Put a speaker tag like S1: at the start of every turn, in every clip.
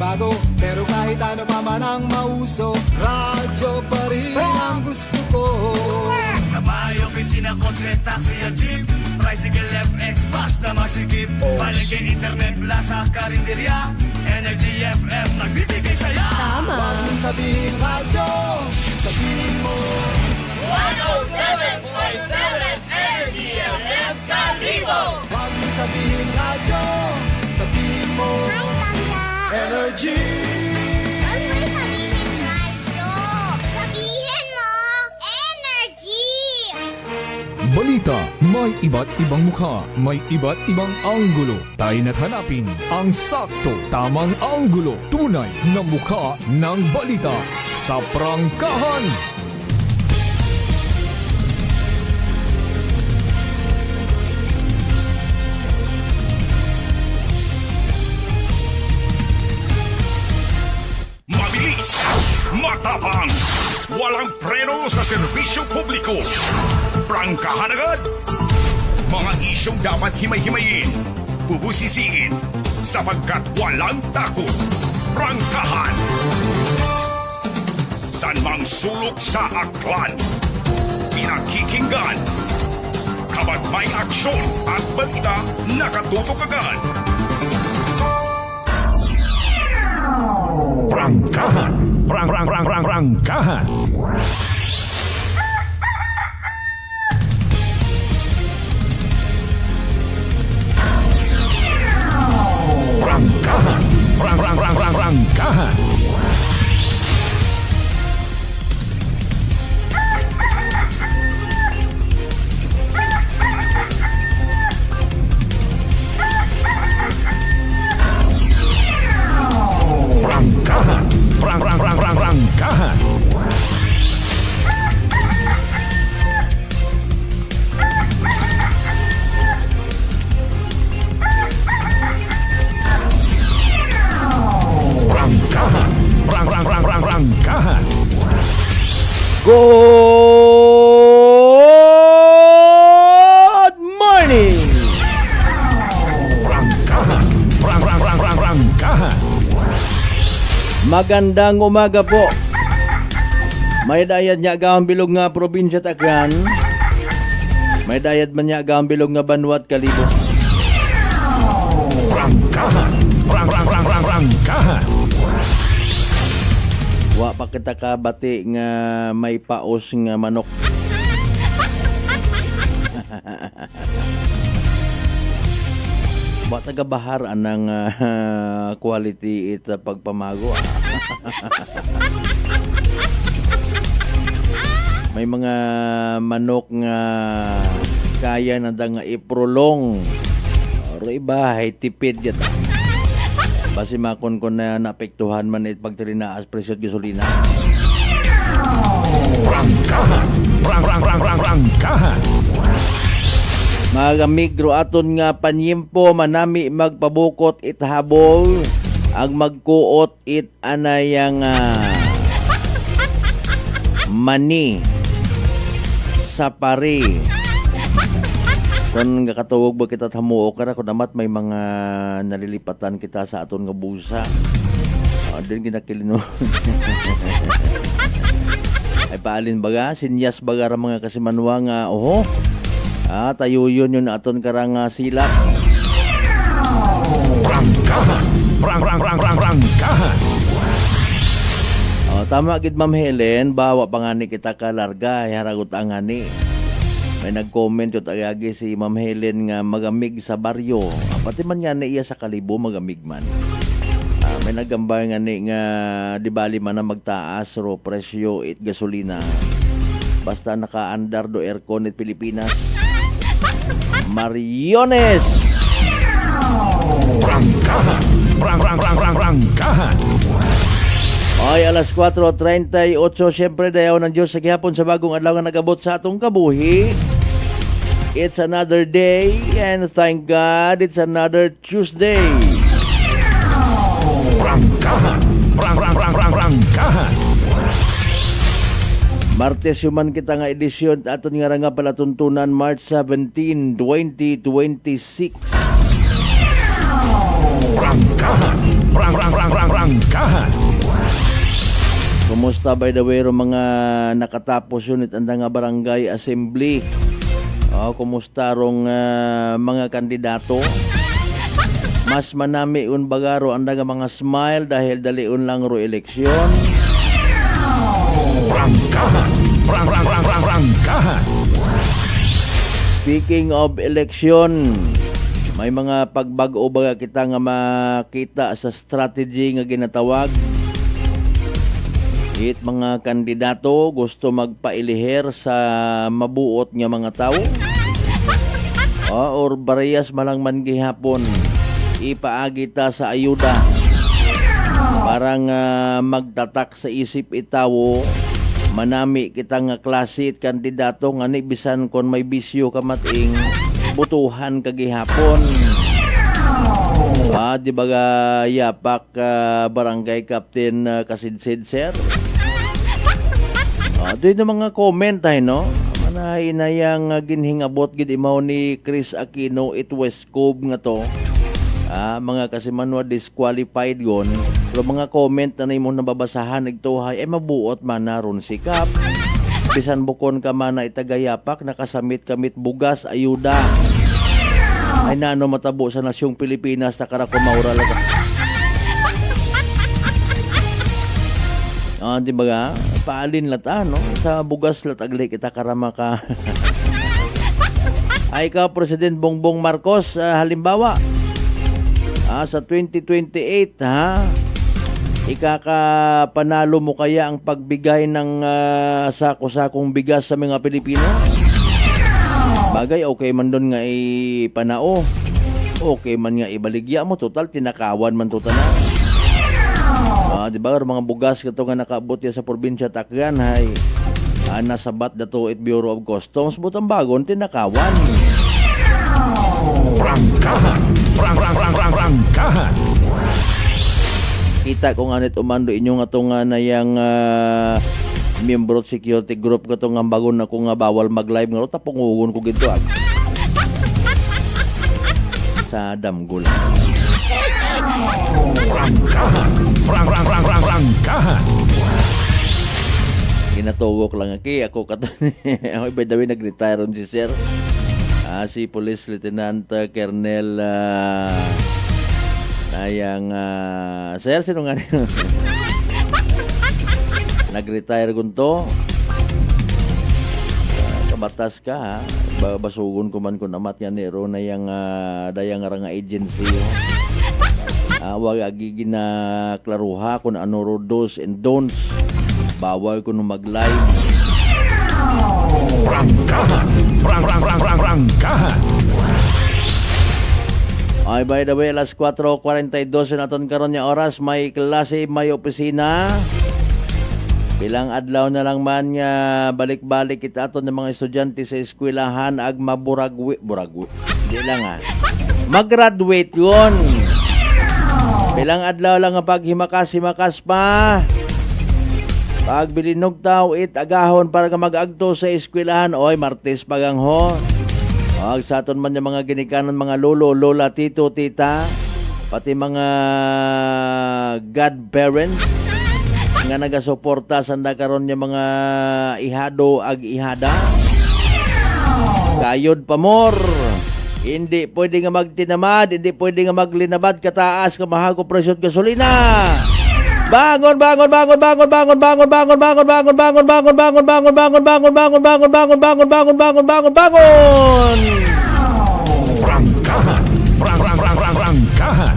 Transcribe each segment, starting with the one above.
S1: bago. Pero kahit ano pa man ang mauso, radyo pa rin ang gusto ko.
S2: Sa bahay, opisina, kotse, taxi at jeep, tricycle, FX, bus na masikip, palengke, internet, plaza, karinderya, Energy FM, nagbibigay saya.
S3: Tama.
S1: Huwag mong sabihin radyo, sabihin mo
S4: 107.7 Energy FM Kalibo.
S1: Huwag mong sabihin radyo, sabihin mo
S4: Hi, Tanda.
S1: Energy.
S4: Huwag mo sabihin radyo. Sabihin mo, energy.
S5: Balita, may iba't ibang mukha, may iba't ibang anggulo. Tayo na't hanapin ang sakto, tamang anggulo, tunay na mukha ng balita sa prangkahan.
S2: Mabilis, matapang, walang preno sa serbisyo publiko. Prangkahan agad. Mga isyong dapat himay-himayin, bubusisiin, sapagkat walang takot. Prangkahan. San mang sulok sa aklan, pinakikinggan. Kapag may aksyon at balita, nakatutok agad. Prangkahan. Prangkahan. Prangkahan. Prangkahan. Prangkahan. Prangkahan. Prangkahan. Prangkahan.
S6: Good morning!
S2: Prangkahan. Prangkahan.
S6: Magandang umaga po. May dayad niya ang bilog nga probinsya Takran. May dayad man niya ang bilog nga Banwat Kalibo.
S2: Prangkahan. Prangkahan.
S6: Wa pa kita kabati nga may paos nga manok. Wa tagabahar anang quality it pagpamago. May mga manok nga kaya na da nga iprolong. Oro iba hay tipid yata. Basi makon ko na naapektuhan man it pagtrinaas presyo at gasolina.
S2: Prangkahan. Prangkahan.
S6: Mga migro aton nga panyimpo manami magpabukot it habol ang magkuot it anayang mani sa pari. Kung kakatuwag ba kita hamuo ka na kung namat may mga nalilipatan kita sa aton nga busa. Din ginakilino. Ay paalin baga, sinyas baga ra mga kasimanwa nga oho. Tayo yun aton karang silap.
S2: Prangkahan. Prangkahan.
S6: Tama gid Ma'am Helen, bawa pangani kita ka larga, haragot ang ani. May nag-comment yung tagagi si Ma'am Helen nga magamig sa baryo. Pati man yan na iya sa Kalibo, magamig man. May nagambay nga ni nga di bali man na magtaas ro presyo it gasolina. Basta naka-andar do aircon it Pilipinas. Mariones!
S2: Prangkahan. Prangkahan.
S6: Ay, alas 4:38, syempre dayaw ng Diyos sa gihapon sa bagong adlaw nga nagabot sa atong kabuhi. It's another day and thank God it's another Tuesday.
S2: Prangkahan. Prangkahan.
S6: Martes human kita nga edisyon aton nga palatuntunan March 17, 2026.
S2: Prangkahan. Prangkahan.
S5: Prangkahan.
S6: Kumusta by the way ro mga nakatapos unit anda nga barangay assembly? Kumusta rong mga kandidato? Mas manami un bagaro anda nga mga smile dahil daliun lang ro eleksyon.
S5: Prangkahan. Prangkahan.
S6: Speaking of election, may mga pagbago ba kita nga makita sa strategy nga ginatawag? It mga kandidato gusto magpailihir sa mabuot nga mga tao? Or barayas malang man gihapon ipaagi ta sa ayuda parang magtatak sa isip itawo manami kita nga klase at kandidato nga ni bisan kon may bisyo ka mating butuhan kagihapon. Di ba yapak barangay captain Kasidsid sir? Doon na mga comment tayo no? Manahay na yung ginhingabot gid imaw ni Chris Aquino it West Cove nga to. Mga kasimanwa disqualified gon. Pero mga comment na imong nababasahan nagtuhay ay mabuot man naron sikap. Bisan bukon ka man na itagayapak nakasamit kamit bugas ayuda. Ay nano matabo sa nasyong Pilipinas na karakumaura lang. Di ba nga? Paalin lata no? Sa bugas latagli kita karama ka. Ay ka President Bongbong Marcos halimbawa sa 2028 ikakapanalo mo kaya ang pagbigay ng sako-sakong bigas sa mga Pilipino? Bagay okay man doon nga ipanao, okay man nga ibaligya mo, total tinakawan man to tanan. Di ba mga bugas kato nga nakaabot ya sa probinsya Tacgan hay nasabat dato it Bureau of Customs butang bagon tinakawan.
S5: Prangkahan. Prangkahan.
S6: Kita ko nga nit umando inyo nga to nga na yung membro security group ka to nga bagon na ko nga bawal mag-live nga tapungugon ko gito sa damgol.
S5: Prangkahan. Prangkahan.
S6: Ginatugok lang ako kato. Ako by the way nag-retire si sir. Si Police Lieutenant Colonel sir, sino nga rin? Nag-retire gunto. Kabatas ka ha. Basugon ko man ko namat yan nero na yung dayang nga agency. Wag agigin na klaruha kung ano ro do's and don'ts. Bawal ko nung mag-live.
S5: Prangkahan. Prangkahan.
S6: Ay, by the way, alas 4:42 naton karon nga oras, may klase, may opisina. Bilang adlaw na lang man nga balik-balik kita aton ng mga estudyante sa eskwelahan ag maburagwi. Di lang mag-graduate yun. Bilang adlaw lang nga paghimakas-himakas pa. Pag bilinog tao agahon para ka mag-agto sa eskwelahan, oy Martes pagangho. Wag sa aton man yung mga ginikanan, mga lolo, lola, tito, tita, pati mga godparents nga nagasuporta sa karon yung mga ihado ag ihada. Kayod pa more. Hindi pwede nga magtinamad, hindi pwede nga maglinabad kataas ka mahago presyo gasolina. Bangon.
S5: Prangkahan. Prangkahan.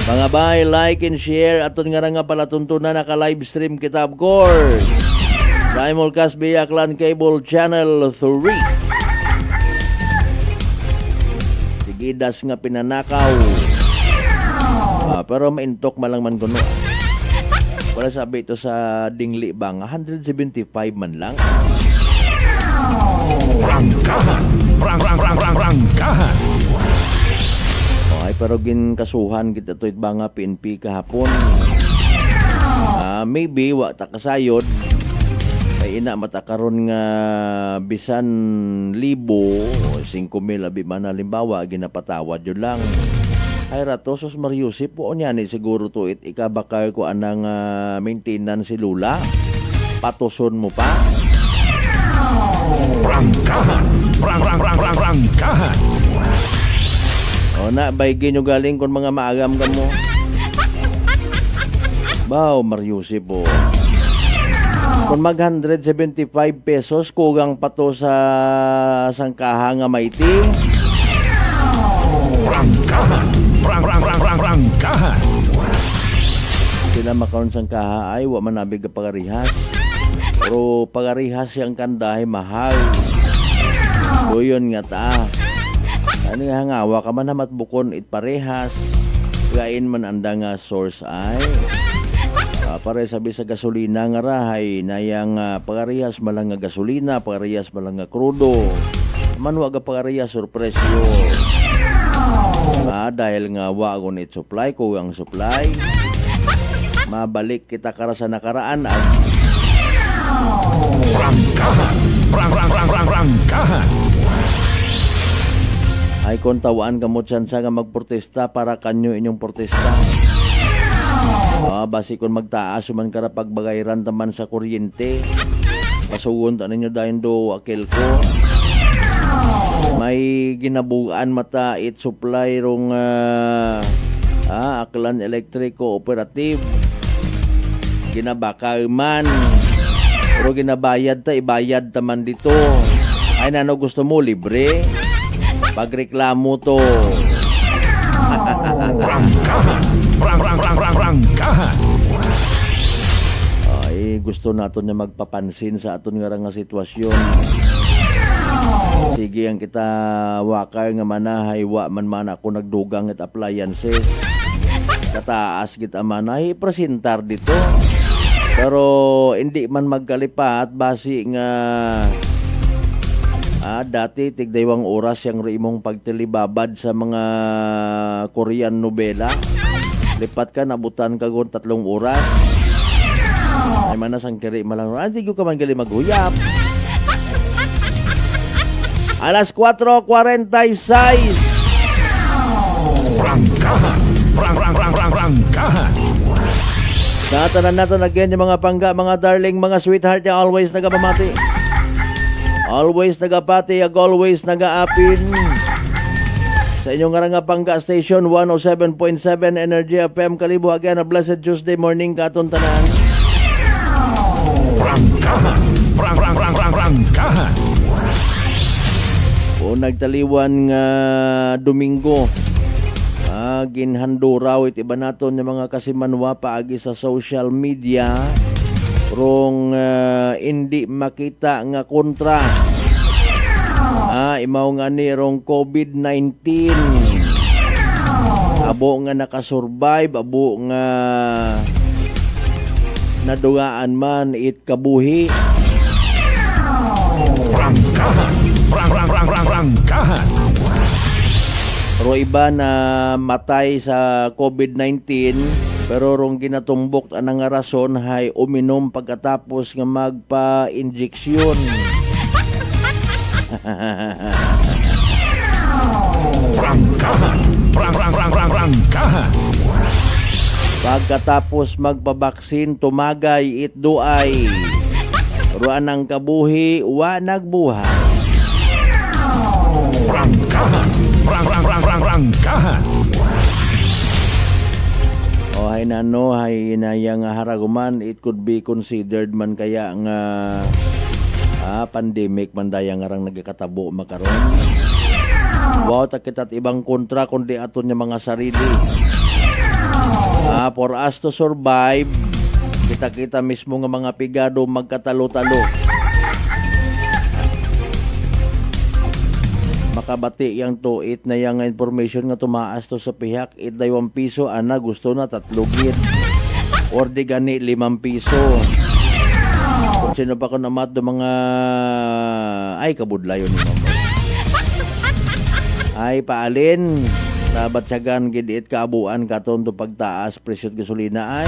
S6: Mga bay, like and share aton nga pala tuntunan naka-live stream kita of course. Simulcast via Clan Cable Channel 3. Sigidas nga pinanakaw. Pero maintok malang man kuno. Wala sabi ito sa dingli bang 175 man lang.
S5: Prangkahan. Prangkahan.
S6: Okay, pero ginkasuhan kita to itba nga PNP kahapon. Maybe wa ta kasayod ay ina matakaron nga bisan libo 5,000 abi man halimbawa ginapatawad yun lang. Ay rato, sus Mariusip po niya ni siguro to ikabakar ko anang maintenance si Lula. Patuson mo pa.
S5: Prangkahan. Prangkahan.
S6: O na, baigin nyo galing kung mga maagam ka mo. Bao, Mariusip po. Kung mag 175 pesos, kugang pa to sa sangkaha nga maiti.
S5: Prangkahan. Prangkahan.
S6: Sila makaroon sangkaha ay wa man nabig ka pagarihas. Pero pagarihas yung kandahe mahal. So yun nga ta. Ano nga hangawa ka man namat bukon it parehas. Gain man anda nga source ay. Pare sabi sa gasolina nga rahay na yung pagarihas malang nga gasolina, pagarihas malang nga krudo. Manwa ga pagarihas surpresyo. Dahil nga wa gunit supply ko ang supply. Mabalik kita kara sa nakaraan at
S5: Prangkahan. Prangkahan.
S6: ay kung tawaan ka mo tsansa nga magprotesta para kanyo inyong protesta. Basi kung magtaas man ka na pagbagayran taman sa kuryente. Pasugon ta ninyo dahil do akil ko. May ginabugaan mata it supply rong Aklan Electric Cooperative. Ginabakal man. Pero ginabayad ta, ibayad taman dito. Ay nano gusto mo, libre? Pagreklamo to.
S5: Prangkahan.
S6: Ay gusto naton niya magpapansin sa aton nga nga sitwasyon. Sige ang kita wakay nga manahay wa man ako nagdugang at appliances. Kataas kita manahay presentar dito. Pero hindi man magkalipat basi nga dati tigdaywang oras yang reimong pagtilibabad sa mga Korean novela. Lipat ka nabutan ka gon 3 oras. Ay manas ang kiri malang hindi ko ka man gali maghuyap. Alas 4:46.
S5: Prangkahan.
S6: Sa tanan natin again yung mga pangga, mga darling, mga sweetheart ya always nagapamati. Always nagapati, always nagaapin. Sa inyong nga pangga station 107.7 Energy FM Kalibo. Again, a blessed Tuesday morning katon tanan.
S5: Prangkahan.
S6: O nagtaliwan nga Domingo. Ginhanduraw it iba naton yung mga kasimanwa paagi sa social media. Rong hindi makita nga kontra. Imaw nga ni rong COVID-19. Abo nga nakasurvive, abo nga nadugaan man it kabuhi.
S5: Prangkahan.
S6: Pero iba na matay sa COVID-19 pero rong ginatumbok anang nga rason hay uminom pagkatapos nga magpa-injeksyon.
S5: Prangkahan.
S6: Pagkatapos magpabaksin tumagay itduay. Ruan ang kabuhi wa nagbuhay.
S5: Prangkahan.
S6: O hay nano hay inayang haraguman it could be considered man kaya nga pandemic man dayang ngarang nagkatabo makaron. Wow takit ibang kontra kundi aton nga mga sarili. For us to survive kita mismo nga mga pigado magkatalo-talo. Makabati yang tuit na yang information nga tumaas to sa pihak it 2 piso ana gusto na 3 gid or di gani 5 piso. Kung sino pa ko namat do mga ay kabudlayon ni mama. Ay paalin sabat sagan gid it kaabuan katon do pagtaas presyo gasolina ay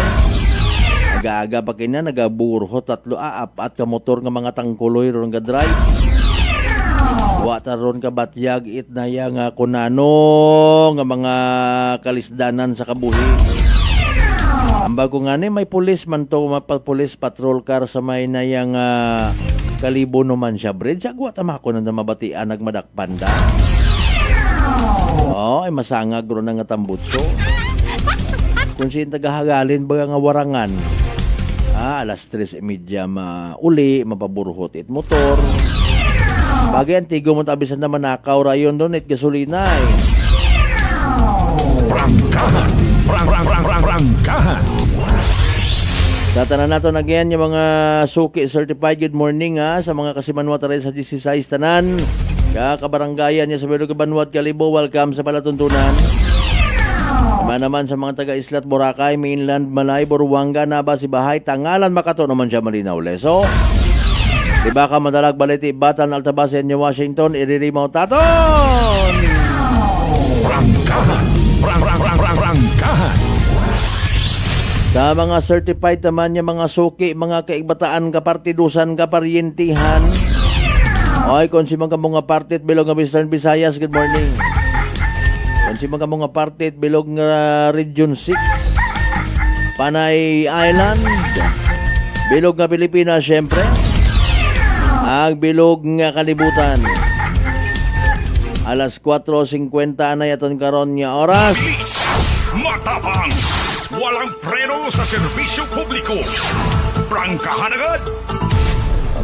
S6: aga-aga pa kina nagaburho 3 4 ka motor nga mga tangkuloy ron ga drive. Wa taron ka batyag it na ya nga kunano nga mga kalisdanan sa kabuhi. Ang bago nga ni may pulis man to, pulis patrol car sa may na yang Kalibo naman siya bridge. Agwa tamako na mabatian nagmadakpanda. Ay masangag ro na nga tambutso. Kung siya tagahagalin ba nga warangan. Alas 3:30 mauli, mapaburhot it motor. Bagay ang tigo mo tabisan naman nakaw rayon doon it gasolina eh.
S5: Prangkahan.
S6: Tatanan nato na again yung mga suki certified good morning sa mga kasimanwa tayo sa 16 tanan. Kabaranggayan niya sa Bilog Banwat Kalibo, welcome sa palatuntunan. Naman sa mga taga-Islat, Boracay, Mainland, Malay, Boruanga, Naba, Sibahay, Tangalan, Makato naman siya Malinaw, Leso. Diba ka madalag baliti, Batan, Altabas, New Washington, Iririmaw, Taton!
S5: Prangkahan.
S6: Sa mga certified naman niya mga suki, mga kaigbataan, kapartidusan, kaparyentihan. Oy, kung si mga mga partit bilog nga Western Visayas, good morning. Kung si mga mga partit bilog nga Region 6, Panay Island, bilog nga Pilipinas, syempre. Ang bilog nga kalibutan. Alas 4:50 na yaton karon nga oras.
S3: Matapang! Walang preno sa serbisyo publiko! Prangkahan agad!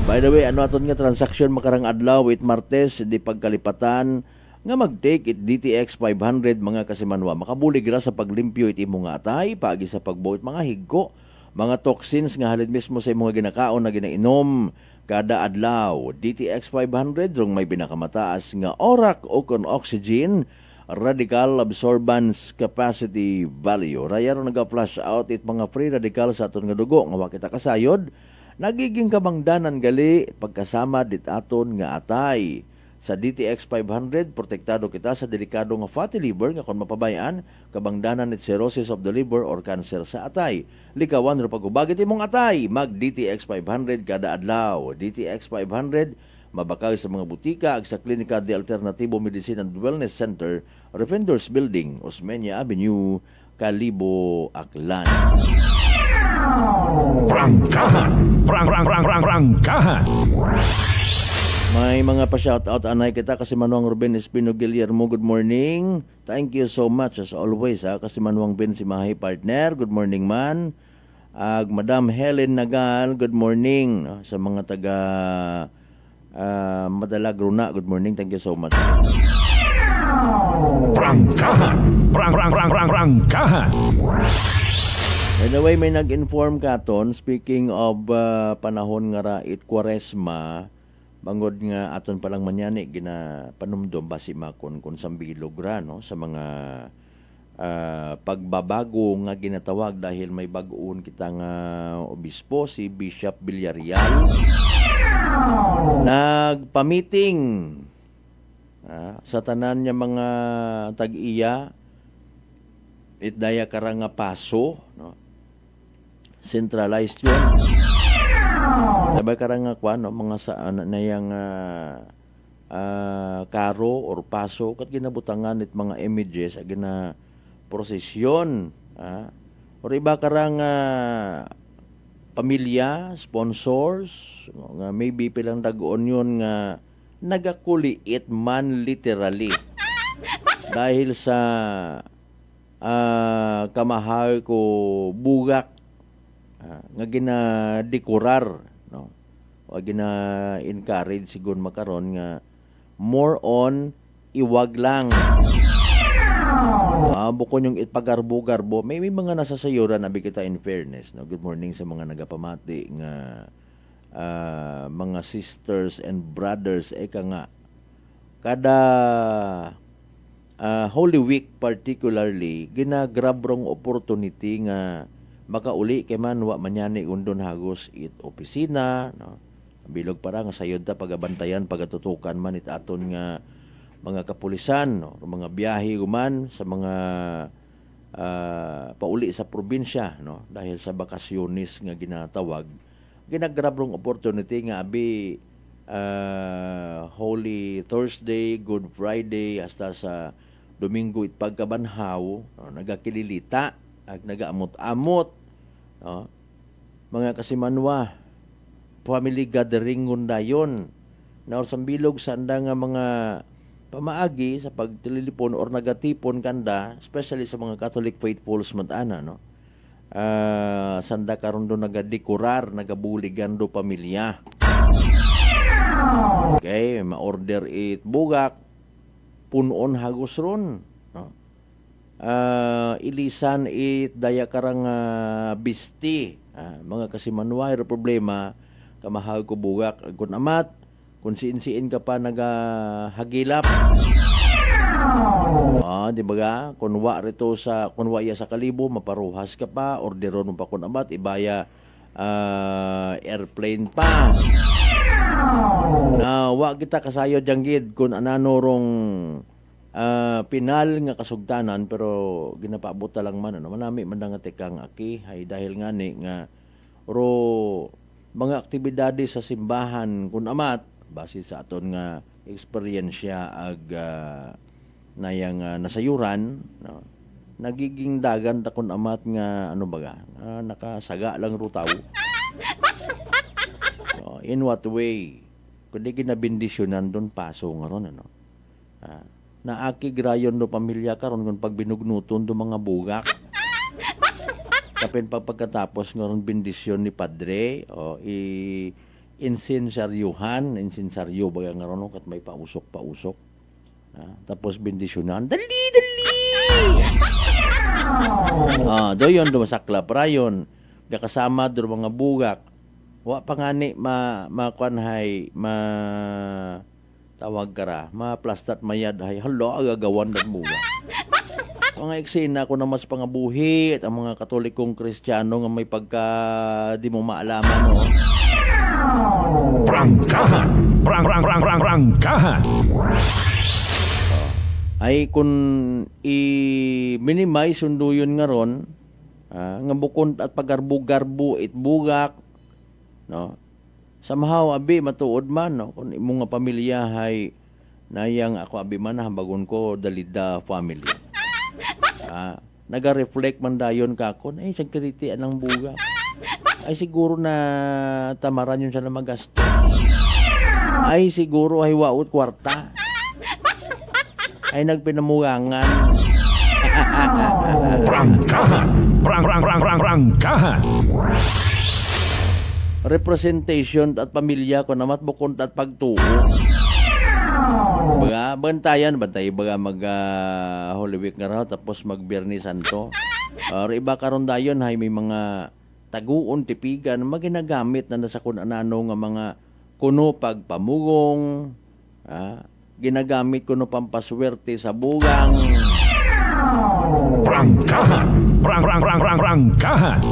S6: By the way, ano aton nga transaksyon makarang adlaw with Martes di pagkalipatan nga mag-take it DTX 500 mga kasimanwa. Makabulig ra sa paglimpyo it imo nga atay, paagi sa pagbuhit mga higko, mga toxins nga halid mismo sa imong ginakaon na ginainom kada adlaw. DTX 500 rong may pinakamataas nga orak o kon oxygen radical absorbance capacity value. Raya ron naga-flash out it mga free radical sa aton nga dugo nga wa kita kasayod. Nagiging kabangdanan gali pagkasama dit aton nga atay. Sa DTX 500, protektado kita sa delikado nga fatty liver nga kung mapabayaan, kabangdanan it cirrhosis of the liver or cancer sa atay. Likawan ro pagubagit imong atay, mag DTX 500 kada adlaw. DTX 500 mabakal sa mga butika ag sa Klinika de Alternativo Medicine and Wellness Center, Defenders Building, Osmeña Avenue, Kalibo, Aklan.
S5: Prangkahan.
S6: May mga pa-shoutout anay kita kasi Manuang Ruben Espino Guillermo, good morning. Thank you so much as always kasi Manuang Ben si Mahay partner, good morning man. Madam Helen Nagal, good morning. Sa mga taga Madalag Runa, good morning, thank you so much.
S5: Prangkahan.
S6: By the way, may nag-inform katon, speaking of panahon nga ra it Quaresma, bangod nga aton palang manyani gina panumdum basi makon kun sambilog ra no sa mga pagbabago nga ginatawag dahil may bag-oon kita nga obispo si Bishop Villarreal nagpa-meeting sa tanan niya mga tag-iya itdaya karang nga paso no centralized yun. Sabay karang nga kwa no mga sa na yang karo or paso kat ginabutangan it mga images ag gina prosesyon or iba karang pamilya, sponsors nga maybe pilang dag-on yun nga nagakuliit man literally dahil sa kamahal ko bugak nga ginadekurar no o gina-encourage sigon makaron nga more on iwag lang bukon yung ipag-garbo-garbo may mga nasasayuran na kita in fairness no. Good morning sa mga nagapamati nga mga sisters and brothers eka nga kada Holy Week particularly ginagrabrong opportunity nga makauli kay man wa manyani undon hagos it opisina no bilog para nga sayod ta pagabantayan pagatutukan man it aton nga mga kapulisan no mga biyahe guman sa mga pauli sa probinsya no dahil sa bakasyonis nga ginatawag ginagrabrong opportunity nga abi Holy Thursday, Good Friday, hasta sa Domingo it pagkabanhaw, no, nagakililita, ag nagaamot-amot, no, mga kasimanwa, family gathering dayon, na sa bilog sanda nga mga pamaagi sa pagtililipon or nagatipon kanda, especially sa mga Catholic faithfuls matana, no. Sanda karon do nagadekurar, nagabuligan do pamilya. Okay, ma-order it bugak, punon hagos ron, no. Ilisan it daya karang bisti, mga kasimanwa, iro problema kamahal ko bugak kun amat, kung siin-siin ka pa nagahagilap. Di ba ga? Kunwa iya sa kalibo, maparuhas ka pa, orderon mo pa kun amat, ibaya airplane pa. Na wa kita kasayo janggid kung ananorong pinal nga kasugtanan, pero ginapaabot lang man, ano, manami man nga tekang aki, ay dahil nga ni nga, ro mga aktibidades sa simbahan kun amat, base sa aton nga eksperyensya ag nayang nasayuran, no, nagiging dagan ta kun amat nga ano baga, nakasaga lang rutaw. In what way? Kundi ginabindisyonan doon paso nga ron, ano. Naaki grayon do pamilya karon kung pagbinugnuton do mga bugak. Kapin pagkatapos nga ron bindisyon ni padre, o insinsaryo baga nga ron kat may pausok. Tapos bindisyonan, dali! Doyon do masakla prayon, kasama do mga bugak. Wa pa nga ni tawag kara, maplastat mayad hay halo agagawan ng buga. Mga eksena ko na mas pangabuhi at ang mga Katolikong Kristiyano nga may pagka di mo maalaman, no.
S3: Prangkahan. Prangkahan.
S6: Ay kung i-minimize sundo yun nga ron, nga bukod at pagarbu-garbu it bugak, no. Somehow abi matuod man, no, kung imong nga pamilya hay nayang ako abi man bagon ko dalida family. Naga-reflect man dayon kakon, ay security anang buga. Ay siguro na tamaran yun siya na magasto. Ay siguro ay waot kwarta. Ay nagpinamugangan.
S3: Prangkahan. Prangkahan.
S6: Representation at pamilya ko namat bukod at pagtuo. Baga, bantay baga mag Holy Week nga raw, tapos mag Biyernes Santo. Iba karon dayon hay may mga taguon tipigan maginagamit na nasa kun anano nga mga kuno pagpamugong, ginagamit kuno pampaswerte sa bugang.
S3: Prangkahan. Prangkahan.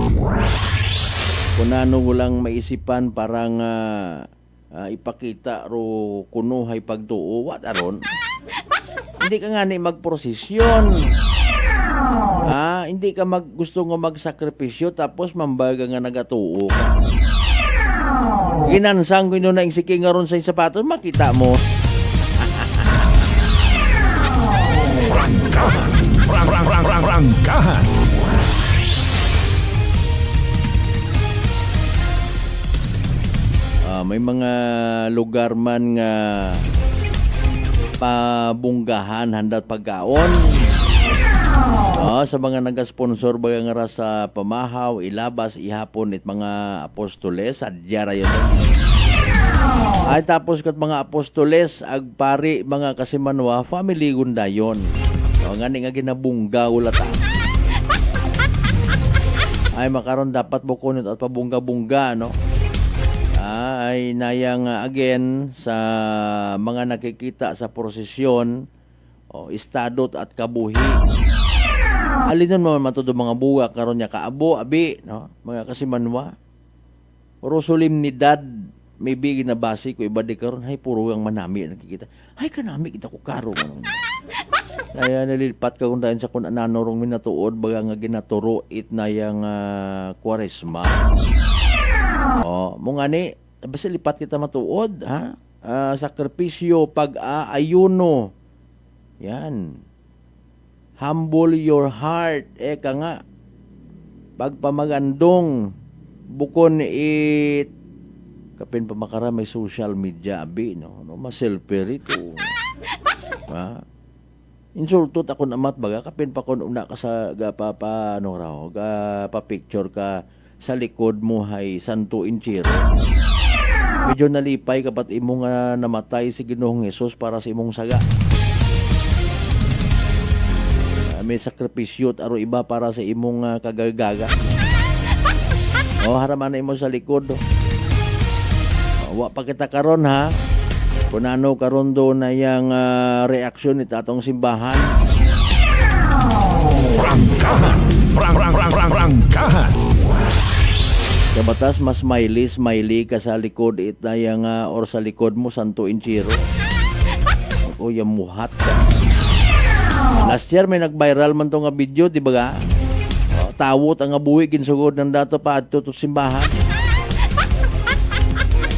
S6: Kung ano walang maisipan parang ipakita ro kuno hay pagtuo, what aron? Hindi ka nga ni magprosesyon. Hindi ka gusto nga magsakripisyo tapos mambaga nga nagatuo ka. Ginansang ko na yung siking nga ron sa sapatos, makita mo.
S3: Prangkahan.
S6: May mga lugar man nga pabunggahan handat pagkaon. Sa mga nagasponsor baga nga sa pamahaw, ilabas, ihapon it mga apostoles, adyara yun. Ay tapos kat mga apostoles, agpari mga kasimanwa, family gundayon. Nga nga ginabungga ulata. Ay makaron dapat bukunot at pabungga-bungga, no? Ay nayang again sa mga nakikita sa prosesyon, estadot at kabuhi. Alinon mo matudo mga buga karon nya kaabo abi, no, mga kasimanwa. Puro solemnidad may bigi na base ko iba di karon hay puro ang manami nakikita. Hay kanami kita ko karo karon. Kaya nalilipat ka kung dahil sa kung ananorong minatuod baga nga ginaturo it nayang Kwaresma. Mo nga ni, basta lipat kita matuod, ha? sakripisyo, pag-aayuno. Yan. Humble your heart. Eka nga. Pagpamagandong. Bukon kapin pa makaramay social media, abi, no? Ma-selfie rito. Ha? Insultot ako namat baga, kapin pa kun una ka sa pa-picture ka sa likod mo hay Santo Inchiro. Medyo nalipay kapat imo nga namatay si Ginoong Hesus para sa imong saga. May sakripisyo at aro iba para sa imong kagagaga. Haraman na imo sa likod. Wa pa kita karon ha. Kung ano karon do na yung reaksyon ni tatong simbahan.
S3: Prangkahan.
S6: Sa batas, mas smiley ka sa likod ita yung or sa likod mo, Santo Inchiro. O yung muhat ka. Last year may nag-viral man to nga video, di ba ga? Tawot ang abuhi ginsugod ng dato pa adto to simbahan.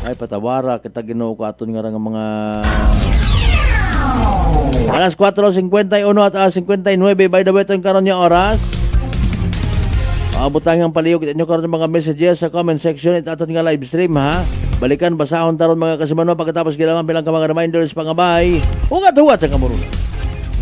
S6: Ay patawara kita Ginoo ko aton nga mga alas 4:51 at 59 by the way itong karon nga oras. Butang ang palihog kita nyo karon mga messages sa comment section at aton nga live stream ha. Balikan basahon taron mga kasimano pagkatapos gilangan bilang ka mga reminders pangabay. Ugat-ugat ang kamuruna.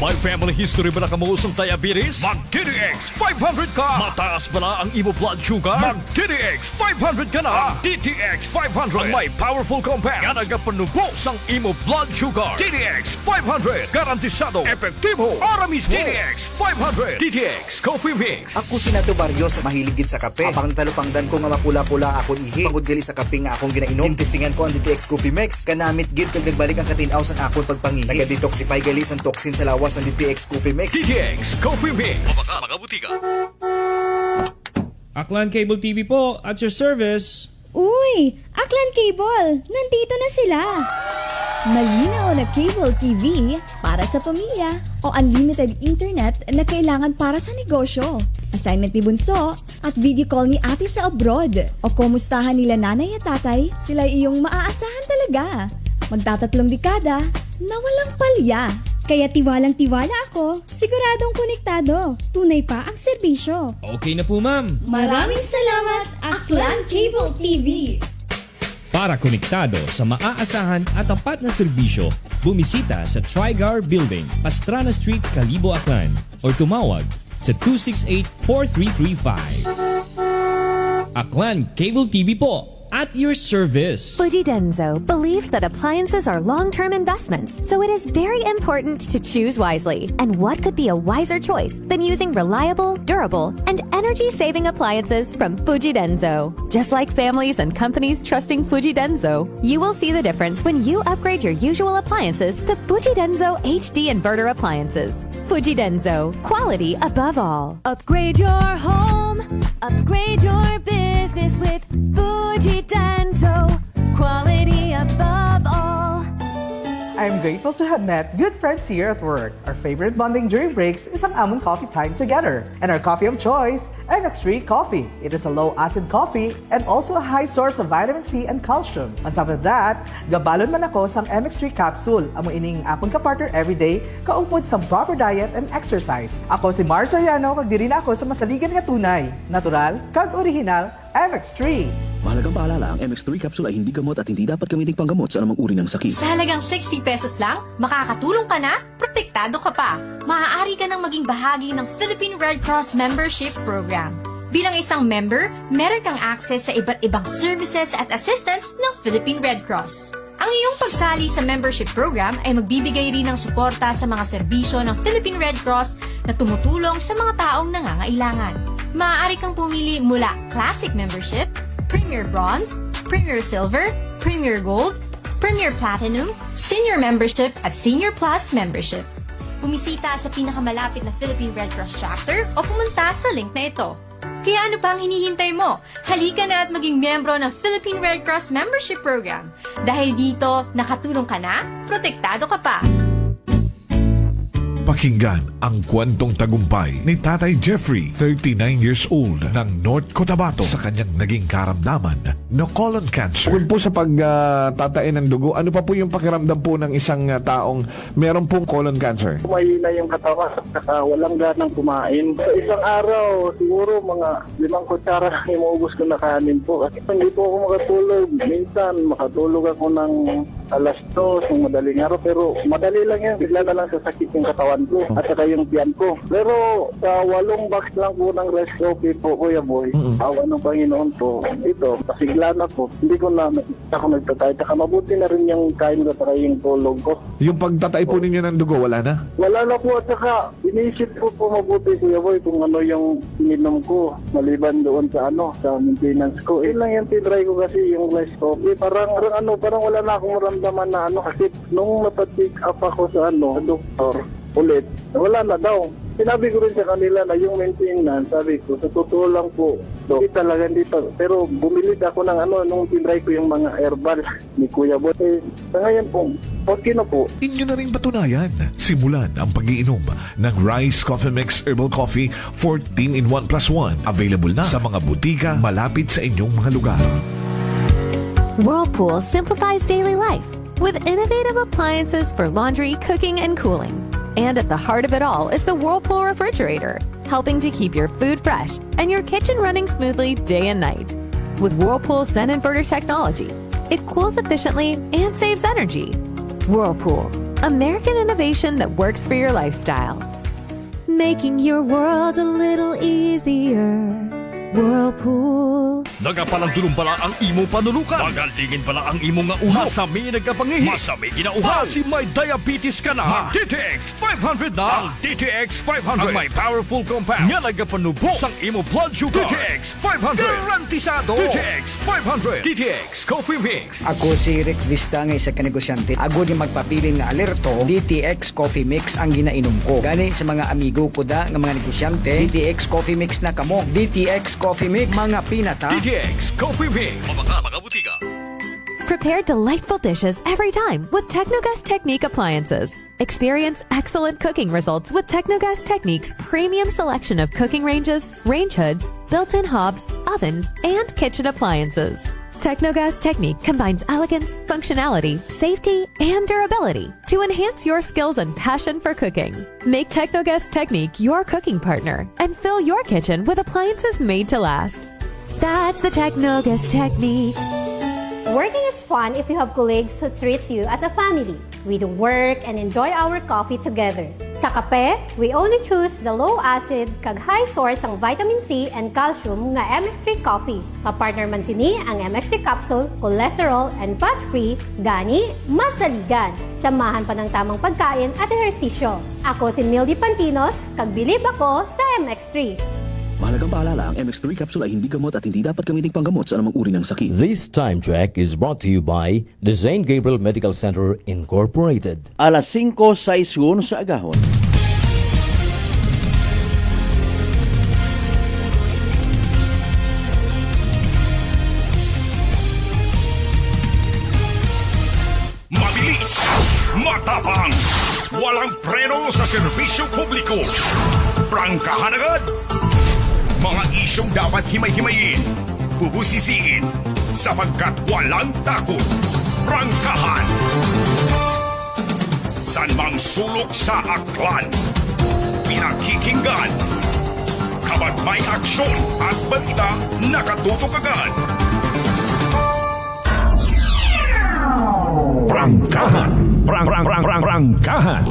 S5: May family history ba na kamuusong diabetes? Mag-DDX 500 ka! Mataas ba na ang imo blood sugar? Mag-DDX 500 ka na! DDX 500 ang may powerful compound nga nagapanubos ang imo blood sugar. DDX 500 garantisado, epektibo, aramis DDX 500 DDX Coffee Mix.
S7: Ako si Nato Barrios, mahilig gid sa kape. Apang talupangdan ko nga mapula-pula akong ihi. Pagod gali sa kape nga akong ginainom. Tintistingan ko ang DTX Coffee Mix. Kanamit gid kag nagbalik ang katinaw sa akong pagpangihi. Naga-detoxify gali ang toxin sa lawas ng DTX Coffee Mix.
S5: DTX Coffee Mix. Mabaka mga butika.
S8: Aklan Cable TV po, at your service.
S9: Uy! Aklan Cable! Nandito na sila! Malinaw na cable TV para sa pamilya o unlimited internet na kailangan para sa negosyo. Assignment ni Bunso at video call ni ate sa abroad. O kumustahan nila nanay at tatay, sila iyong maaasahan talaga. Magtatatlong dekada na walang palya. Kaya tiwalang-tiwala ako, siguradong konektado. Tunay pa ang serbisyo.
S8: Okay na po ma'am.
S9: Maraming salamat, Aklan Cable TV!
S8: Para konektado sa maaasahan at tapat na serbisyo, bumisita sa Trigar Building, Pastrana Street, Calibo, Aklan or tumawag sa 268-4335. Aklan Cable TV po, at your service.
S10: Fujidenzo believes that appliances are long-term investments, so it is very important to choose wisely. And what could be a wiser choice than using reliable, durable, and energy-saving appliances from Fujidenzo? Just like families and companies trusting Fujidenzo, you will see the difference when you upgrade your usual appliances to Fujidenzo HD inverter appliances. Fujidenzo, quality above all. Upgrade your home, upgrade your business with Fujidenzo, quality above all.
S11: I'm grateful to have met good friends here at work. Our favorite bonding during breaks is ang among coffee time together. And our coffee of choice, MX3 Coffee. It is a low-acid coffee and also a high source of vitamin C and calcium. On top of that, gabalon man ako sa MX3 capsule. Amo ining akong kapartner everyday, kaupod sa proper diet and exercise. Ako si Mars Soriano, kag diri na ako sa masaligan nga tunay, natural, kag original, MX3.
S12: Mahalagang paalala, ang MX3 capsule ay hindi gamot at hindi dapat gamiting panggamot sa anumang uri ng sakit.
S13: Sa halagang 60 pesos lang, makakatulong ka na, protektado ka pa. Maaari ka nang maging bahagi ng Philippine Red Cross Membership Program. Bilang isang member, meron kang access sa iba't ibang services at assistance ng Philippine Red Cross. Ang iyong pagsali sa membership program ay magbibigay rin ng suporta sa mga serbisyo ng Philippine Red Cross na tumutulong sa mga taong nangangailangan. Maaari kang pumili mula Classic Membership, Premier Bronze, Premier Silver, Premier Gold, Premier Platinum, Senior Membership at Senior Plus Membership. Bumisita sa pinakamalapit na Philippine Red Cross chapter o pumunta sa link na ito. Kaya ano pa ang hinihintay mo? Halika na at maging miyembro ng Philippine Red Cross Membership Program. Dahil dito, nakatulong ka na, protektado ka pa.
S5: Pakinggan ang kwentong tagumpay ni Tatay Jeffrey, 39 years old, ng North Cotabato sa kanyang naging karamdaman na colon cancer.
S14: Bukod po sa pagtatain ng dugo, ano pa po yung pakiramdam po ng isang taong meron pong colon cancer?
S15: Mahina yung katawan at walang ganang kumain. Sa isang araw, siguro mga 5 kutsara lang imuubos ko na kanin po. Kasi hindi po ako makatulog. Minsan, makatulog ako ng alas 2 ng madaling araw. Pero madali lang yan. Bigla na lang sasakit yung katawan ko at saka yung tiyan ko. Pero sa 8 box lang po ng rice coffee po, Kuya Boy, awa ng Panginoon po, ito, pasigla na po. Hindi ko na ako nagtatay. Saka mabuti na rin yung kain ko at yung tulog ko.
S14: Yung pagtatay po ninyo ng dugo, wala na?
S15: Wala na po at saka inisip ko po mabuti, Kuya Boy, kung ano yung ininom ko maliban doon sa sa maintenance ko. Lang yung tinry ko kasi yung rice coffee. Parang wala na akong maramdaman na kasi nung napatik up ako sa doktor ulit, wala na daw. Sinabi ko rin sa kanila na yung maintenance, sabi ko, sa totoo lang po, hindi talaga dito. Pero bumili ako ng nung tinry ko yung mga herbal ni Kuya Boy. Sa ngayon po, okay na po.
S5: Inyo na rin patunayan. Simulan ang pag-iinom ng Rice Coffee Mix Herbal Coffee 14 in 1 plus 1. Available na sa mga butika malapit sa inyong mga lugar.
S10: Whirlpool simplifies daily life with innovative appliances for laundry, cooking, and cooling. And at the heart of it all is the Whirlpool refrigerator, helping to keep your food fresh and your kitchen running smoothly day and night. With Whirlpool Zen Inverter technology, it cools efficiently and saves energy. Whirlpool, American innovation that works for your lifestyle. Making your world a little easier. Whirlpool.
S3: Nagapalang pala ang imong panulukan. Magalingin pala ang imong nga uhaw. Masami nagkapangihi. Masami ginauhaw. Kasi may diabetes ka na. DTX 500 na. Ang DTX 500 ang may powerful compounds nga nagapanubok sang imo blood sugar. DTX 500 garantisado. DTX 500. DTX Coffee Mix.
S16: Ako si Rick Vista nga isa ka negosyante. Ako di magpapili nga alerto. DTX Coffee Mix ang ginainom ko. Gani sa mga amigo ko da nga mga negosyante, DTX Coffee Mix na kamo. DTX Coffee Mix, mga pinata.
S3: DTX Coffee Mix. Mga butika.
S10: Prepare delightful dishes every time with Technogas Technique appliances. Experience excellent cooking results with Technogas Technique's premium selection of cooking ranges, range hoods, built-in hobs, ovens, and kitchen appliances. Technogas Technique combines elegance, functionality, safety, and durability to enhance your skills and passion for cooking. Make Technogas Technique your cooking partner and fill your kitchen with appliances made to last. That's the Technogas Technique.
S17: Working is fun if you have colleagues who treats you as a family. We do work and enjoy our coffee together. Sa kape, we only choose the low-acid kag high source ang vitamin C and calcium nga MX3 coffee. Kapartner man sini ang MX3 capsule, cholesterol and fat-free, gani, masaligan. Samahan pa ng tamang pagkain at ehersisyo. Ako si Mildy Pantinos, kag bilib ako sa MX3.
S12: Mahalagang paalala, ang MX3 capsule ay hindi gamot at hindi dapat gamiting panggamot sa anumang uri ng sakit.
S18: This time check is brought to you by the St. Gabriel Medical Center Incorporated.
S6: Alas 5:06 sa agahon.
S2: Mabilis, matapang, walang preno sa serbisyo publiko. Prangkahan agad. Mga isyong dapat himay-himayin, bubusisiin, sapagkat walang takot. Prangkahan. San mang sulok sa aklan, pinakikinggan. Kapag may aksyon at balita, nakatutok agad.
S3: Prangkahan. Prangkahan. Prangkahan. Prangkahan.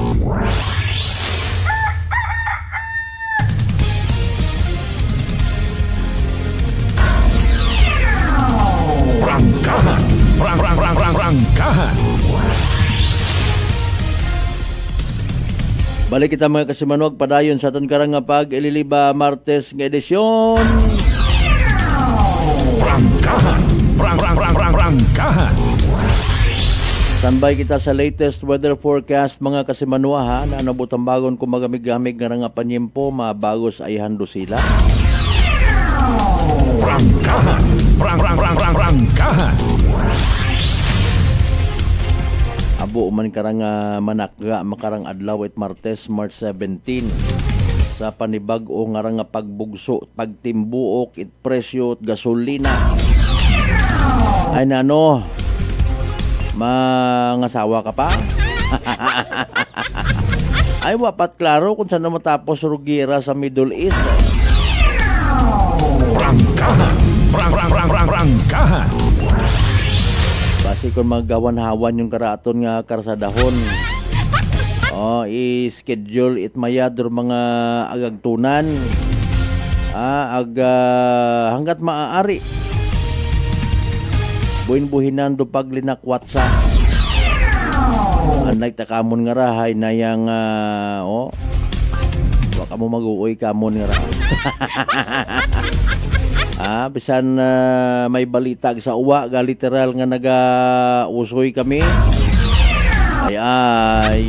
S6: Balik kita mga kasimanwag padayon sa aton karang nga pag-ililiba Martes nga edisyon.
S3: Prangkahan. Prangkahan.
S6: Standby kita sa latest weather forecast mga kasimanwa ha. Na nabutang bagon kung magamig-gamig nga panyempo, mabagos ay hando sila.
S3: Prangkahan. Prangkahan.
S6: Abo man karang manakga makarang adlaw it Martes, March 17 sa panibag-o nga nga pagbugso, pagtimbuok it presyo at gasolina. Ay nano, mangasawa ka pa? Ay wapat klaro kung saan na matapos rugira sa Middle East.
S14: Prangkahan.
S6: Basi kung magawan-hawan yung karaton nga karsadahon. I-schedule it mayad mga agagtunan. Hanggat maaari. Buhin-buhinan do paglinakwatsa. Nagtakamon nga rahay na yung waka mo mag-uoy kamon nga rahay. Bisan may balitag sa uwa, literal nga naga-usoy kami. Ay.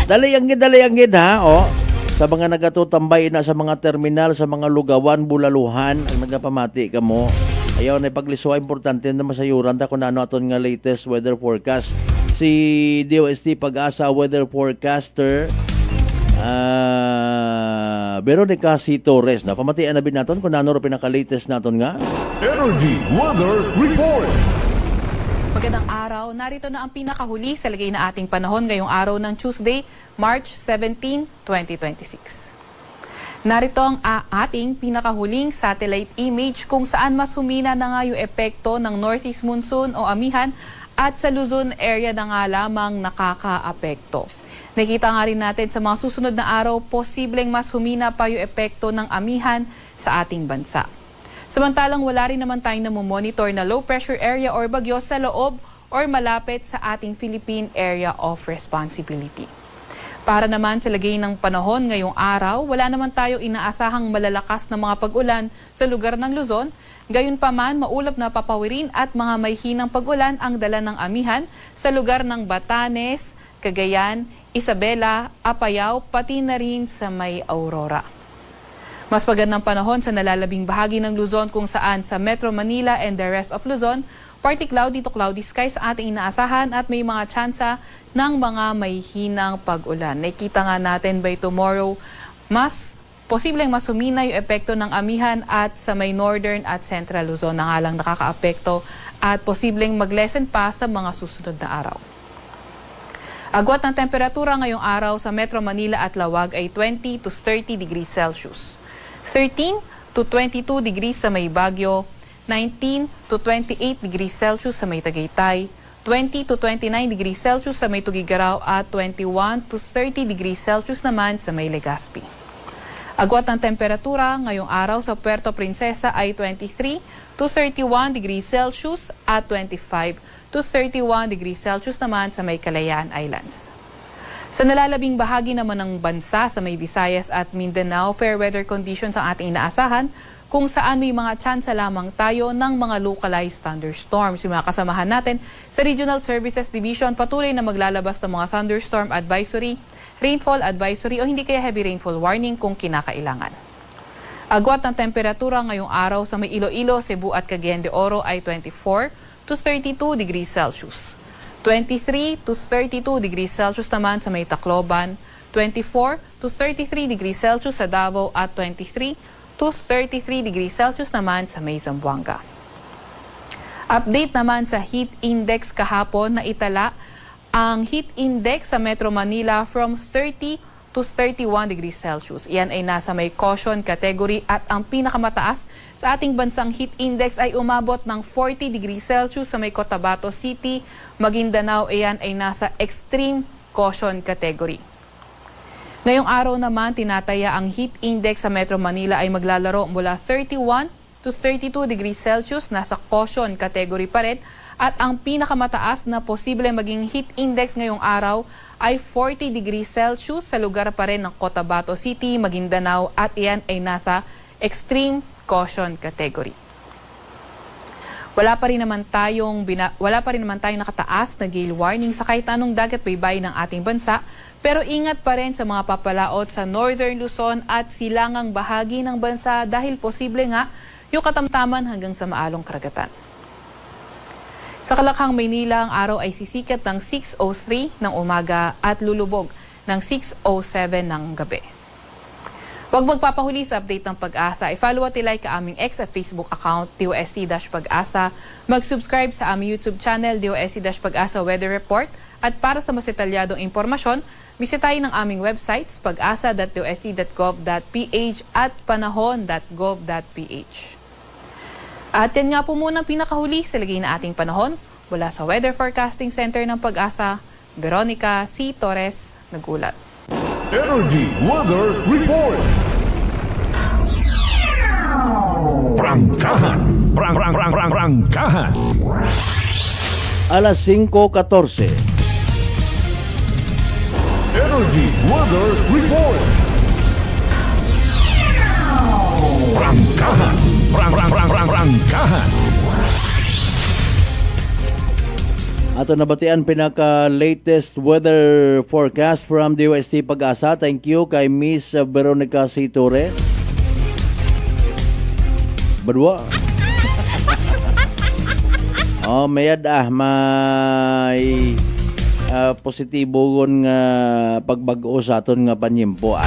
S6: Dali-anggid ha, sa mga nagatutambay na sa mga terminal, sa mga lugawan, bulaluhan, ang nagapamati ka mo. Ayaw na ipagliswa, importante na masayuran ta kung ano aton nga latest weather forecast. Si DOST Pag-asa weather forecaster Veronica C. Torres na pamatian na bin naton kung ano pinaka-latest naton nga
S14: Energy Weather Report.
S19: Magandang araw. Narito na ang pinakahuli sa lagay na ating panahon ngayong araw ng Tuesday, March 17, 2026. Narito ang ating pinakahuling satellite image kung saan mas humina na nga yung epekto ng northeast monsoon o amihan at sa Luzon area na nga lamang nakakaapekto. Nakita nga rin natin sa mga susunod na araw, posibleng mas humina pa yung epekto ng amihan sa ating bansa. Samantalang wala rin naman tayong namomonitor na low pressure area or bagyo sa loob or malapit sa ating Philippine Area of Responsibility. Para naman sa lagay ng panahon ngayong araw, wala naman tayo inaasahang malalakas na mga pag-ulan sa lugar ng Luzon. Gayunpaman, maulap na papawirin at mga may hinang pag-ulan ang dala ng amihan sa lugar ng Batanes, Cagayan, Isabela, Apayao, pati na rin sa may Aurora. Mas magandang panahon sa nalalabing bahagi ng Luzon kung saan sa Metro Manila and the rest of Luzon, partly cloudy to cloudy skies ang ating inaasahan at may mga tsansa ng mga may hinang pag-ulan. Nakita nga natin by tomorrow, posibleng mas humina yung epekto ng amihan at sa may northern at central Luzon na nga lang nakakaapekto at posibleng mag-lessen pa sa mga susunod na araw. Agwat ng temperatura ngayong araw sa Metro Manila at Lawag ay 20 to 30 degrees Celsius. 13 to 22 degrees sa may Baguio, 19 to 28 degrees Celsius sa may Tagaytay, 20 to 29 degrees Celsius sa may Tugigaraw at 21 to 30 degrees Celsius naman sa may Legazpi. Agwat ng temperatura ngayong araw sa Puerto Princesa ay 23 to 31 degrees Celsius at 25 to 31 degrees Celsius naman sa may Kalayaan Islands. Sa nalalabing bahagi naman ng bansa sa may Visayas at Mindanao, fair weather conditions ang ating inaasahan kung saan may mga tsansa lamang tayo ng mga localized thunderstorms. Yung mga kasamahan natin sa Regional Services Division patuloy na maglalabas ng mga thunderstorm advisory, rainfall advisory o hindi kaya heavy rainfall warning kung kinakailangan. Agwat ng temperatura ngayong araw sa may Iloilo, Cebu at Cagayan de Oro ay 24 to 32 degrees Celsius. 23 to 32 degrees Celsius naman sa may Tacloban, 24 to 33 degrees Celsius sa Davao at 23 to 33 degrees Celsius naman sa may Zamboanga. Update naman sa heat index kahapon na itala ang heat index sa Metro Manila from 30 to 31 degrees Celsius. Iyan ay nasa may caution category at ang pinakamataas sa ating bansang heat index ay umabot ng 40 degrees Celsius sa may Cotabato City, Maguindanao. Iyan ay nasa extreme caution category. Ngayong araw naman, tinataya ang heat index sa Metro Manila ay maglalaro mula 31 to 32 degrees Celsius, nasa caution category pa rin. At ang pinakamataas na posible maging heat index ngayong araw ay 40 degrees Celsius sa lugar pa rin ng Cotabato City, Maguindanao at iyan ay nasa extreme caution category. Wala pa rin naman tayong nakataas na gale warning sa kahit anong dagat baybayin ng ating bansa, pero ingat pa rin sa mga papalaot sa Northern Luzon at silangang bahagi ng bansa dahil posible nga yung katamtaman hanggang sa maalong karagatan. Sa Kalakhang, Maynila, ang araw ay sisikat ng 6:03 ng umaga at lulubog ng 6:07 ng gabi. Huwag magpapahuli sa update ng Pag-asa. I-follow at i-like ka aming X at Facebook account, DOST-Pag-asa. Mag-subscribe sa aming YouTube channel, DOST-Pag-asa Weather Report. At para sa mas detalyadong impormasyon, bisitahin ang aming websites, pag-asa.dost.gov.ph at panahon.gov.ph. At yan nga po muna ang pinakahuli sa lagay na ating panahon. Mula sa Weather Forecasting Center ng Pag-asa, Veronica C. Torres, nagulat.
S5: Energy Weather Report.
S14: Prangkahan. Prangkahan.
S6: Alas 5:14.
S5: Energy Weather Report.
S14: Prangkahan. Prangkahan.
S6: Ato nabatian pinaka-latest weather forecast from DOST Pag-asa. Thank you kay Miss Veronica C. Torres. Badwa. Mayad may positibo nga pagbag-o sa aton nga panyimpo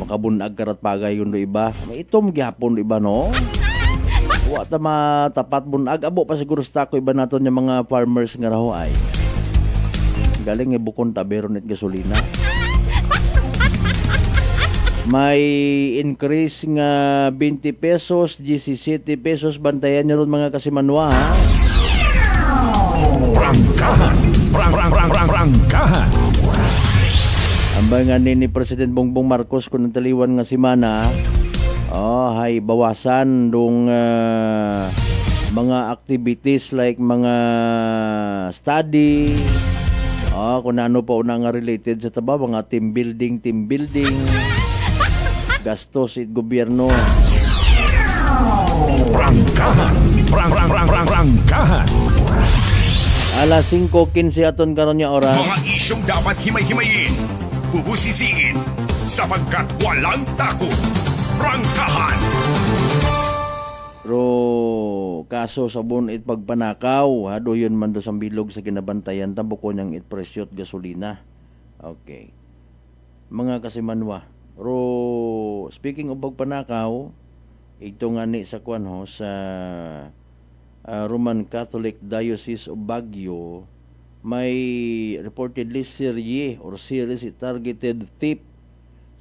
S6: makabunag karat pagay yun do iba. May itom gyapon do iba no. Wa ta matapat bunag abo pa siguro sa ko iba naton yung mga farmers nga raho ay galing ibukon taberon at gasolina. May increase nga 20 pesos, 17 pesos. Bantayan nyo ron mga kasimanwa ha.
S14: Prangkahan. Prangkahan.
S6: Ambay nga ni President Bongbong Marcos kung nataliwan nga simana, hay bawasan dong mga activities like mga study, kung ano pa una nga related sa taba, mga team building, gastos sa gobyerno.
S14: Prangkahan. Prangkahan.
S6: Alas 5:15 aton karon nga oras.
S2: Mga isyong dapat himay-himayin, bubusisiin, sapagkat walang takot. Prangkahan.
S6: Pero kaso sa bunit pagpanakaw, doyon man do sa bilog sa kinabantayan tabuko niyang itpresyot gasolina. Okay. Mga kasimanwa. Pero speaking of pagpanakaw, ito nga ni sa kwan ho sa Roman Catholic Diocese of Baguio, may reportedly series targeted thief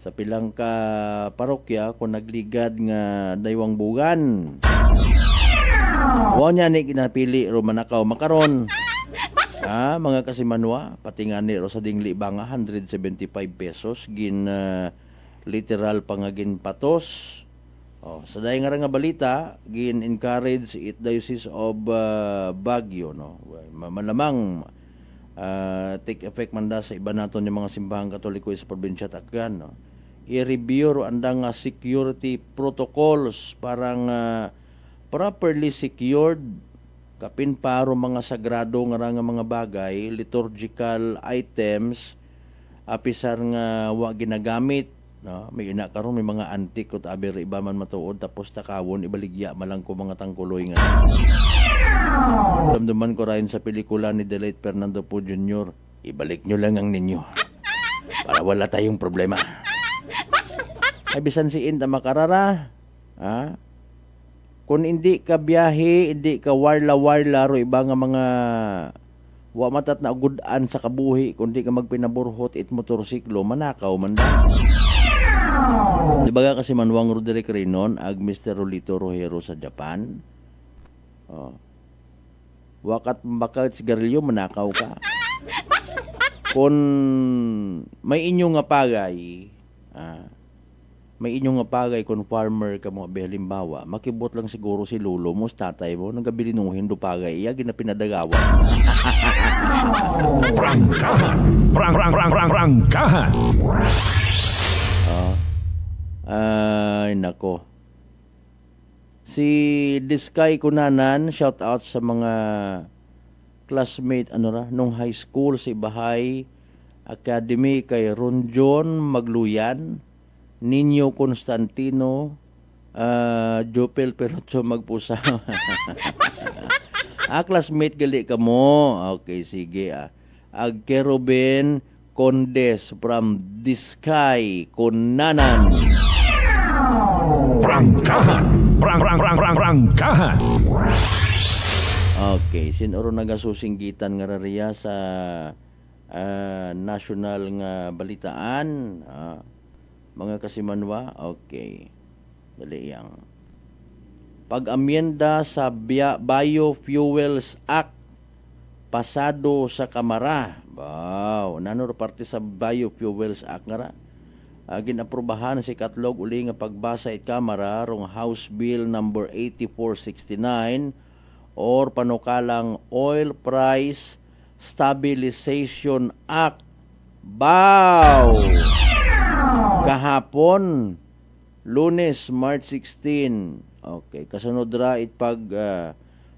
S6: sa pilang ka parokya kung nagligad nga daywang bugan. Wa niya ni kinapili Romanakaw makaron. Mga kasimanwa, pati nga ni sa dingli ba nga 175 pesos gin literal pangagin patos. Sa daing nga balita, gin-encourage it Diocese of Baguio, no? Malamang take effect man da sa iba naton yung mga simbahang Katoliko sa probinsya Takgan, no? I-review andang security protocols parang properly secured kapin paro mga sagrado nga mga bagay, liturgical items apisar nga wa ginagamit. No, may ina karon may mga antik at aber iba man matuod tapos takawon ibaligya malang ko mga tangkuloy nga. Damdaman ko rin sa pelikula ni the late Fernando Po Jr. Ibalik nyo lang ang ninyo para wala tayong problema. Ay bisan si Inta makarara, kung hindi ka biyahe, hindi ka warla-warla ro iba nga mga wa matat na agudan sa kabuhi kundi ka magpinaburhot it motorsiklo manakaw man da. Diba kasi Manuang Roderick Renon ag Mr. Rolito Rojero sa Japan. Wakat bakat sigarilyo manakaw ka. Kung may inyo nga pagay, kung farmer ka mo halimbawa, makibot lang siguro si lolo mo, tatay mo, nagabili nung hindo pagay, iya ginapinadagawa.
S14: Prangkahan. Prangkahan.
S6: Ay nako. Si Diskay Kunanan, shout out sa mga classmate nung high school si Bahay Academy kay Ronjon Magluyan, Nino Constantino, Jopel Perocho Magpusa. Classmate gali ka mo. Okay, sige Ag Kerubin Condes from Diskay, Kunanan.
S14: Prangkahan. Prangkahan.
S6: Okay, sinuro nagasusinggitan nga rariya sa national nga balitaan. Mga kasimanwa, okay. Dali yang. Pag-amyenda sa Biofuels Act pasado sa Kamara. Wow, nanuro parte sa Biofuels Act nga ra. Ginaprubahan si katlog uli nga pagbasa it Kamara rong House Bill number 8469 or panukalang Oil Price Stabilization Act. Wow! Kahapon, Lunes, March 16. Okay, kasunod ra pag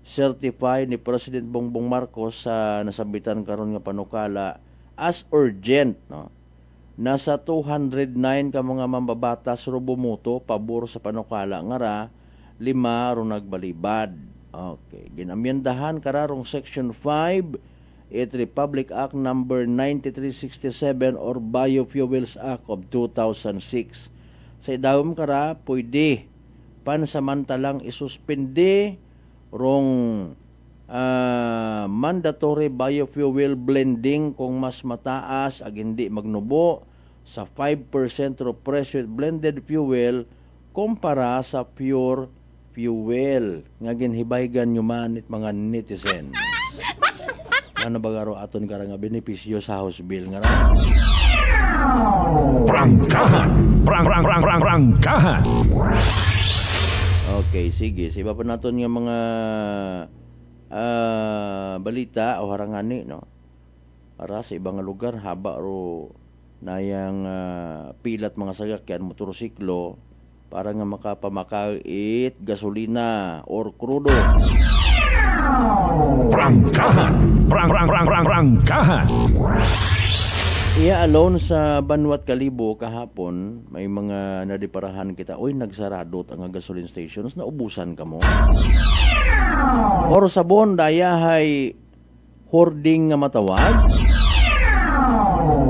S6: certify ni President Bongbong Marcos sa nasabitan karon nga panukala as urgent, no? Nasa 209 ka mga mambabatas ro bumuto pabor sa panukala nga ra, 5 ro nagbalibad. Okay, ginamyendahan kararong Section 5 Republic Act number 9367 or Biofuels Act of 2006. Sa idawom kara pwede pansamantalang isuspende rong mandatory biofuel blending kung mas mataas ag hindi magnubo sa 5% ro presyo blended fuel kumpara sa pure fuel nga ginhibaygan nyo man it mga netizen. Ano ba garo aton kara nga benepisyo sa House Bill nga ra?
S14: Prangkahan. Prangkahan.
S6: Okay, sige. Sa iba pa naton nga mga balita o harangani, no? Para sa ibang lugar haba ro nayang pilat mga sasakyan motorsiklo para nga makapamakait gasolina or krudo.
S14: Prangkahan. Prangkahan.
S6: Iya alone sa Banwat Kalibo kahapon, may mga nadiparahan kita, oy nagsarado ang gasoline stations, naubusan ka mo. Or sabon dayahay hoarding nga matawag.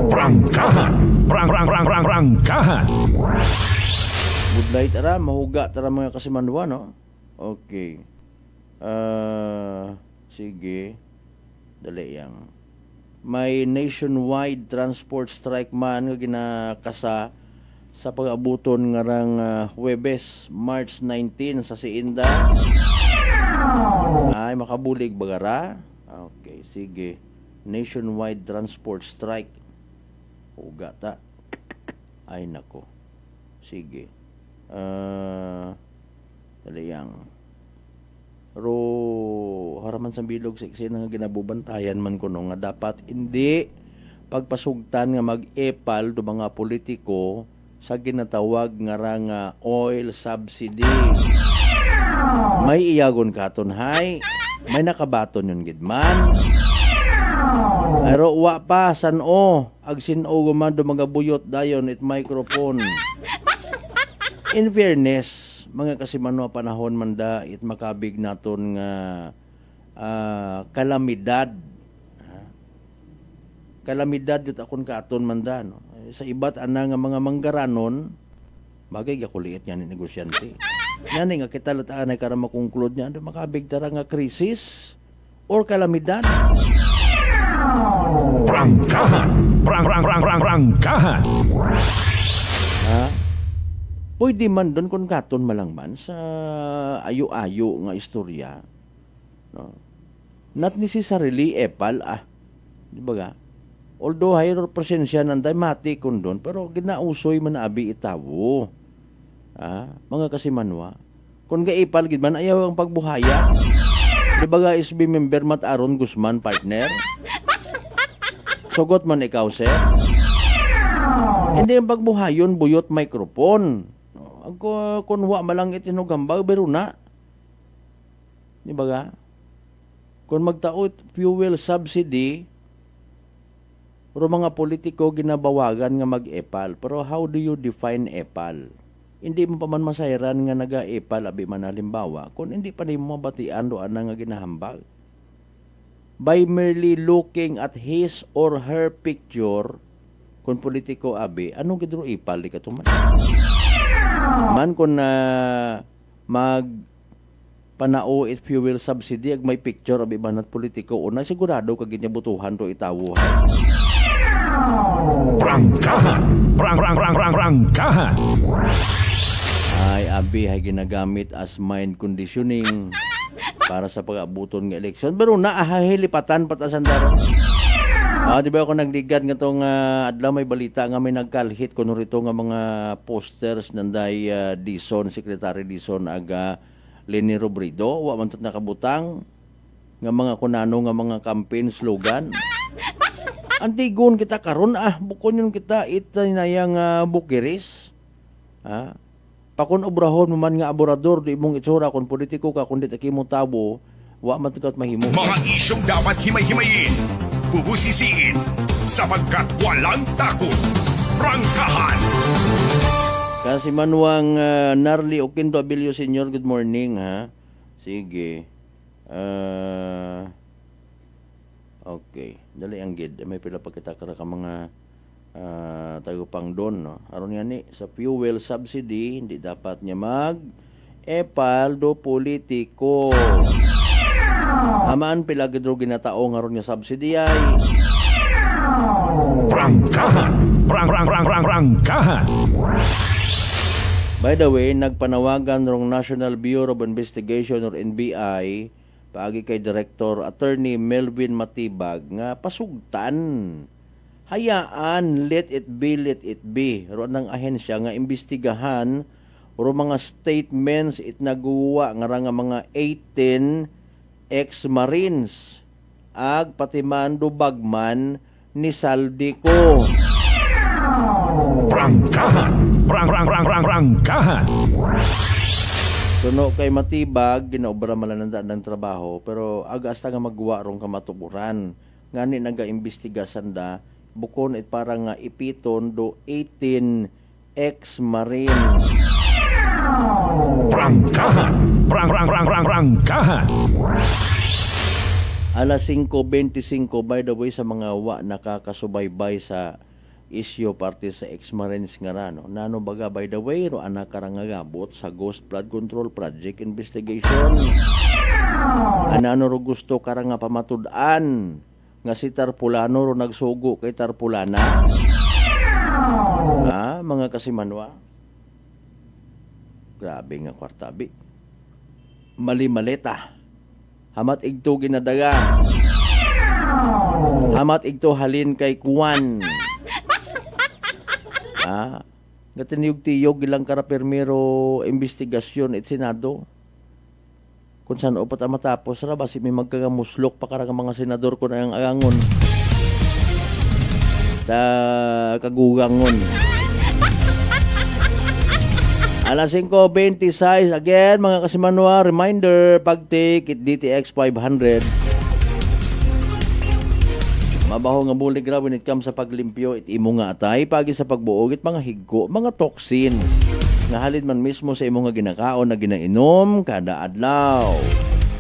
S14: Prangkahan. Prangkahan.
S6: Budlay tara, mahuga tara mga kasimanwa, no? Okay. Sige. Dali yang. May nationwide transport strike man nga ginakasa sa pag-abuton nga rang Huwebes, March 19 sa Siinda. Ay, makabulig bagara? Okay, sige. Nationwide transport strike. Uga ta. Ay, nako. Sige. Dali yang. Haraman sa bilog sa nga ginabubantayan man ko nga dapat hindi pagpasugtan nga mag-epal do mga politiko sa ginatawag nga nga oil subsidy. May iyagon katon hay, may nakabaton yun gidman. Pero wa pa san-o agsin-o guman do mga buyot dayon it microphone. In fairness, mga kasimano panahon manda it makabig naton nga kalamidad. Kalamidad yut akon kaaton manda, no? Sa iba't ana nga mga manggaranon bagay gakuliit yan ni negosyante. Yan nga kita lataan ay kara makonclude niya makabig tara nga krisis or kalamidad.
S14: Prangkahan. Prangkahan.
S6: Pwede man doon kung katon malangman sa ayo-ayo nga istorya. No? Not necessarily epal, di ba ga? Although higher presensya nanday mati kun doon, pero ginausoy man abi itawo. Mga kasimanwa. Kung gaipal gid man ayaw ang pagbuhaya. Di ba ga SB member Mat Aaron Guzman partner? Sugot man ikaw, sir. Hindi ang pagbuhayon buyot microphone. Kunwa malang itinugambag pero na. Di ba ga? Kung magtaot fuel subsidy, pero mga politiko ginabawagan nga mag-epal. Pero how do you define epal? Hindi mo pa man masayran nga naga-epal abi man halimbawa. Kung hindi pa ni mo mabatian doan nga ginahambag. by merely looking at his or her picture, kung politiko abi, anong gidro ipal di ka tuman? Man kung na mag panao it fuel subsidy ag may picture abi banat politiko una sigurado kag ginyabutuhan to itawo.
S3: Prangkahan.
S6: Ay abi hay ginagamit as mind conditioning para sa pag-abuton nga eleksyon pero naahilipatan patasan daro. Di ba ako nagligad nga tong adlaw may balita nga may nagkalhit kuno rito nga mga posters nanday Dison, Secretary Dison aga Leni Robredo, wa man tot nakabutang nga mga kunano nga mga campaign slogan. Antigon kita karon bukon yun kita itinayang bukiris. Pakun obrahon mo man nga aborador di mong itsura kung politiko ka kundi takimo tabo, wa man tud mahimo.
S3: Mga isyong dapat himay-himayin, bubusisiin, sapagkat walang takot. Prangkahan.
S6: Kasi manuang Narli Oquindo Abilio Senior, good morning ha. Sige. Okay, dali ang gid. May pila pa kita ka mga tagupang doon, no. Aron yan sa fuel subsidy, hindi dapat niya epal do politiko. Amaan pila gidro ginatao nga ron nga subsidy ay
S3: Prangkahan.
S6: By the way, nagpanawagan rong National Bureau of Investigation or NBI paagi kay Director Attorney Melvin Matibag nga pasugtan. Hayaan, let it be. Roon ng ahensya nga imbestigahan o mga statements itnaguwa nga mga 18 ex-Marines ag patimando bagman ni Saldico.
S3: Prangkahan.
S6: Tuno kay Matibag, ginaobra malanandaan ng trabaho, pero aga-asta nga magwa rong kamatuburan. Ngani naga-imbestigasan da, bukon it parang nga ipiton do 18 ex-Marines.
S3: Prangkahan.
S6: Alas 5:25, by the way, sa mga wa nakakasubaybay sa isyo parte sa ex-Marines nga rano. Nano baga, by the way, ro anak karangagabot sa Ghost Flood Control Project investigation. Ano ro gusto karang nga pamatud-an nga si Tarpulano ro nagsugo kay Tarpulana. Mga kasimanwa. Grabe nga kwartabi. Mali-maleta. Hamat igto ginadaga. Hamat igto halin kay Kuwan. Gatiniyog-tiyog ilang karapermero investigasyon at Senado. Kung saan upat ang matapos, basi may magkagamuslok pa karang mga senador ko na ang agangon. Sa kagugangon. Alas 5:26, again mga kasimanwa, reminder, pag-take it DTX 500. Mabaho nga bulig ra when it comes sa paglimpyo, it imo nga atay pagi sa pagbuog it mga higgo, mga toxin nga halid man mismo sa imo nga ginakaon na ginainom kada adlaw.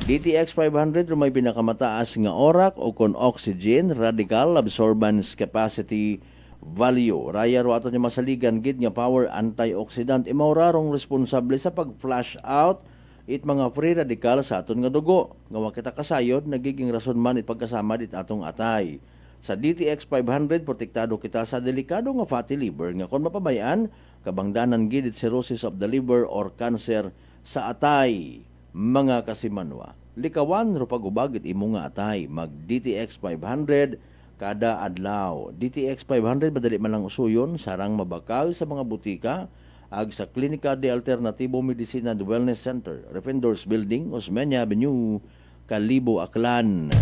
S6: DTX 500 may pinakamataas nga orak o kon oxygen radical absorbance capacity value. Raya ro ato niya masaligan gid nga power antioxidant imaurarong responsable sa pag-flush out it mga free radical sa aton nga dugo. Nga wa kita kasayod nagiging rason man it pagkasama dit atong atay. Sa DTX 500, protektado kita sa delikado nga fatty liver nga kung mapabayaan, kabangdanan gid cirrhosis of the liver or cancer sa atay. Mga kasimanwa, likawan ro pagubagit imo nga atay, mag DTX 500 kada adlaw. DTX 500 madali man lang usuyon, sarang mabakal sa mga butika, ag sa Klinika de Alternativo Medicina and Wellness Center, Refendors Building, Osmeña Avenue, Kalibo, Aklan.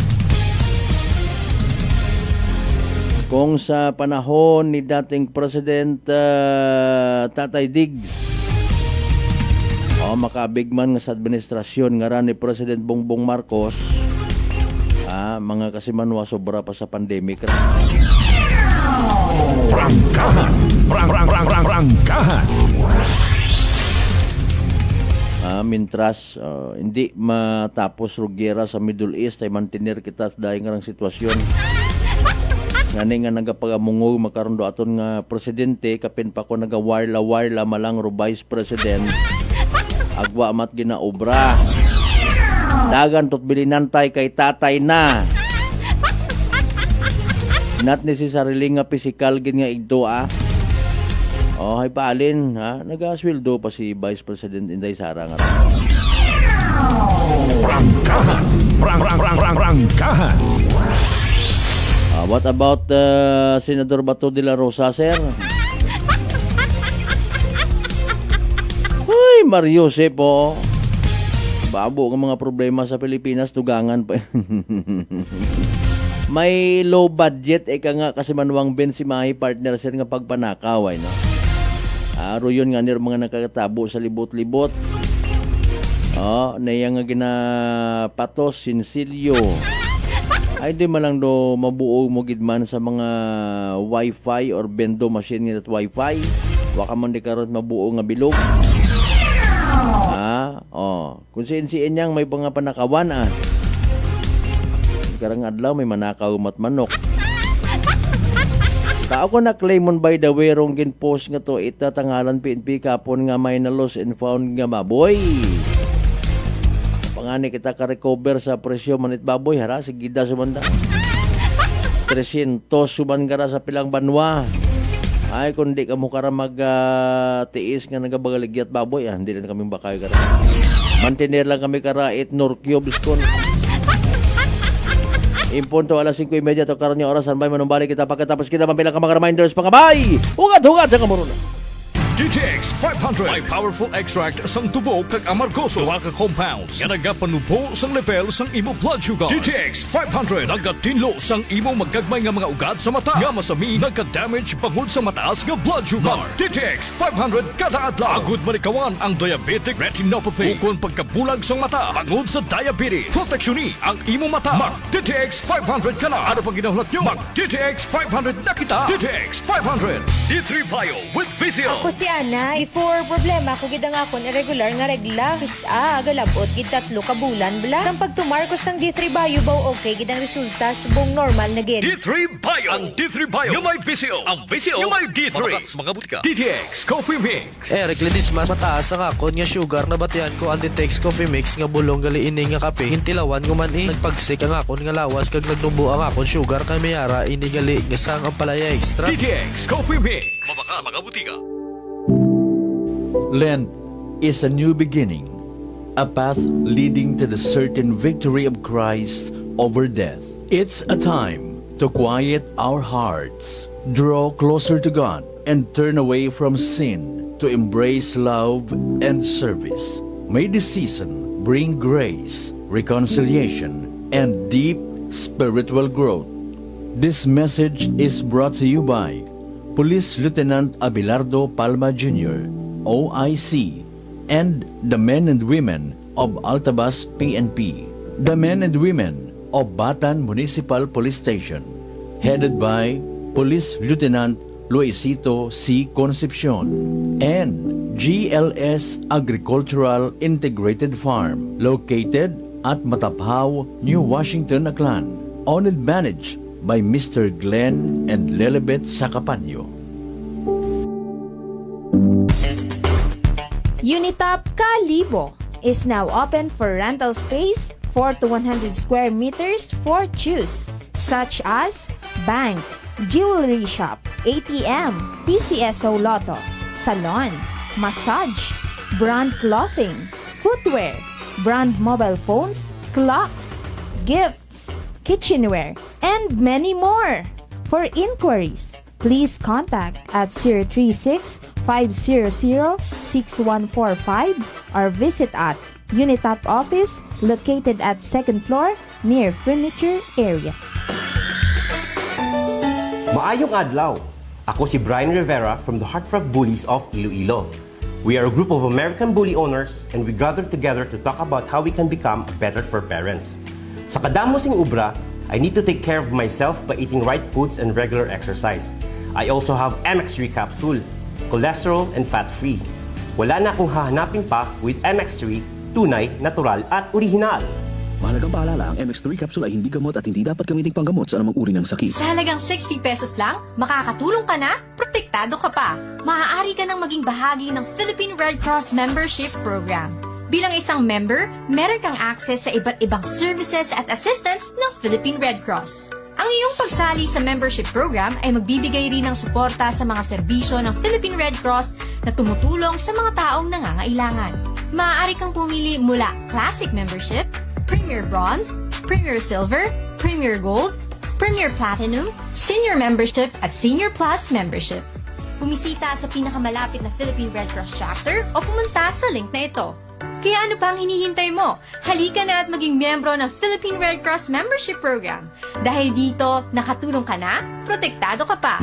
S6: Kung sa panahon ni dating President Tatay Diggs, makabigman nga sa administrasyon nga ran ni President Bongbong Marcos, mga kasimanwa sobra pa sa pandemic.
S3: Prangkahan.
S6: Mintras hindi matapos rugyera sa Middle East ay mantinir kita dahil nga ng sitwasyon. Ngani nga nagapagamungog makaroon do aton nga presidente kapin pa ko nagawarla-warla malang ro vice president. Agwa mat ginaobra. Dagan tot bilinantay kay tatay na. Not necessarily nga physical gin nga igdo hay paalin nagasweldo pa si Vice President Inday Sara nga.
S14: Prangkahan.
S6: What about Senador Bato de la Rosa, sir? Ay, Mario Sepo. Babo ng mga problema sa Pilipinas, tugangan pa. May low budget nga kasi manuwang Ben si Mahi partner sir nga pagpanakaw no. Aro yun nga nir mga nakakatabo sa libot-libot. Naya nga ginapatos sinsilyo. Ay di malang do mabuo mo gidman sa mga wifi or bendo machine at wifi. Waka man di karon mabuo nga bilog. Kung siin niyang may mga panakawan karang adlaw may manakaw matmanok. Ako na claimon by the way rong ginpost nga to itatangalan PNP kapon nga may na lost and found nga baboy. Pangani kita ka-recover sa presyo manit baboy hara sigida sumanda. 300 suman gara sa pilang banwa. Ay kung di ka mo kara mag-tiis nga nagabagaligyat baboy hindi rin kami bakay kara. Mantener lang kami kara Norkyo biskon. Impunto alas 5:30 to karon yung orasan bay manumbalik kita pagkatapos kita mampilang ka mga reminders pangabay. Hugat sa kamuruna.
S3: DTX 500 may powerful extract sang tubo kag amargoso duha ka compounds nga nagapanubo sang level sang imo blood sugar. DTX 500 nagatinlo sang imo magagmay nga mga ugat sa mata nga masami nagka-damage bangod sa mataas nga blood sugar. DTX 500 kada adlaw agud manikawan ang diabetic retinopathy ukon pagkabulag sang mata bangod sa diabetes. Proteksyon ang imo mata. Mag DTX 500 kana. Ano pang ginahulot nyo? Mag DTX 500 na kita. DTX 500 D3 Bio with Vizio.
S20: Ako si Ana, before problema ko gid ang akon irregular nga regla. Galabot gid 3 ka bulan bla. Sang pagtumar ko sang D3 Bio baw okay gid ang resulta subong normal na gid.
S3: D3 Bio. Ang D3 Bio yung may Vizio. Ang Vizio yung may D3. Mga butika. DTX Coffee Mix.
S21: Recledis mas mataas ang akon nga sugar na batian ko ang DTX Coffee Mix nga bulong gali ini nga kape. Hintilawan ko man nagpagsik ang akon nga lawas kag nagnubo ang akon sugar kay mayara ini gali nga sang ang palaya extra.
S3: DTX Coffee Mix. Mabaka mga butika.
S22: Lent is a new beginning, a path leading to the certain victory of Christ over death. It's a time to quiet our hearts, draw closer to God, and turn away from sin to embrace love and service. May this season bring grace, reconciliation, and deep spiritual growth. This message is brought to you by Police Lieutenant Abelardo Palma Jr., OIC, and the men and women of Altabas PNP, the men and women of Batan Municipal Police Station, headed by Police Lieutenant Luisito C. Concepcion, and GLS Agricultural Integrated Farm, located at Mataphaw, New Washington, Aklan, owned and managed by Mr. Glenn and Lilibet Sacapanyo.
S23: Unitop Kalibo is now open for rental space 4 to 100 square meters for choose, such as bank, jewelry shop, ATM, PCSO Lotto, salon, massage, brand clothing, footwear, brand mobile phones, clocks, gifts, kitchenware, and many more. For inquiries, please contact at 036-500-6145 or visit at Unitop office located at 2nd floor near furniture area.
S24: Maayong adlaw! Ako si Brian Rivera from the Heartfrog Bullies of Iloilo. We are a group of American bully owners and we gather together to talk about how we can become better for parents. Sa kadamosing ubra, I need to take care of myself by eating right foods and regular exercise. I also have MX3 capsule, cholesterol and fat-free. Wala na akong hahanapin pa with MX3, tunay, natural at orihinal.
S12: Mahalagang paalala, ang MX3 capsule ay hindi gamot at hindi dapat gamitin panggamot sa anumang uri ng sakit.
S13: Sa halagang 60 pesos lang, makakatulong ka na, protektado ka pa. Maaari ka nang maging bahagi ng Philippine Red Cross Membership Program. Bilang isang member, meron kang access sa iba't ibang services at assistance ng Philippine Red Cross. Ang iyong pagsali sa membership program ay magbibigay rin ng suporta sa mga serbisyo ng Philippine Red Cross na tumutulong sa mga taong nangangailangan. Maaari kang pumili mula Classic Membership, Premier Bronze, Premier Silver, Premier Gold, Premier Platinum, Senior Membership at Senior Plus Membership. Bumisita sa pinakamalapit na Philippine Red Cross chapter o pumunta sa link na ito. Kaya ano pa ang hinihintay mo? Halika na at maging miyembro ng Philippine Red Cross Membership Program. Dahil dito, nakatulong ka na, protektado ka pa.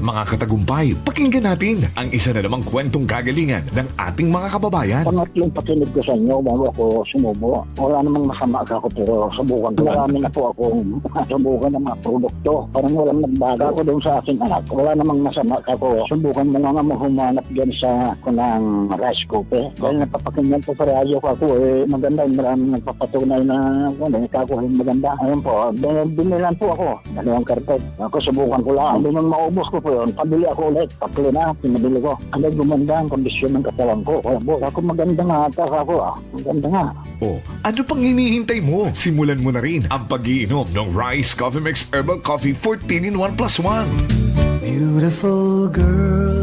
S14: Mga katagumpay, pakinggan natin ang isa na namang kwentong kagalingan ng ating mga kababayan.
S1: Pangatlong pakinig ko sa inyo bago ako sumubo. Wala namang masama ako pero subukan ko. Marami na po akong subukan ng mga produkto. Parang walang nagbago ako doon sa aking anak. Wala namang masama ako. Subukan mo nga humanap dyan sa kunang rice cooker. Dahil napapakinggan po sa radyo ko ako maganda. Maraming nagpapatunay na kakuha maganda. Ayun po, binilan po ako. 2 karton. Ako subukan ko lang. Hindi nang maubos ko po yun. Pabili ako ulit. Tatlo na, pinabili ko. Ano gumanda ang kondisyon ng katawan ko. Kaya po, ako maganda nga ata ako. Maganda nga.
S14: Oh, ano pang hinihintay mo? Simulan mo na rin ang pag-iinom ng Rice Coffee Mix Herbal Coffee 14 in 1 plus 1.
S4: Beautiful girl.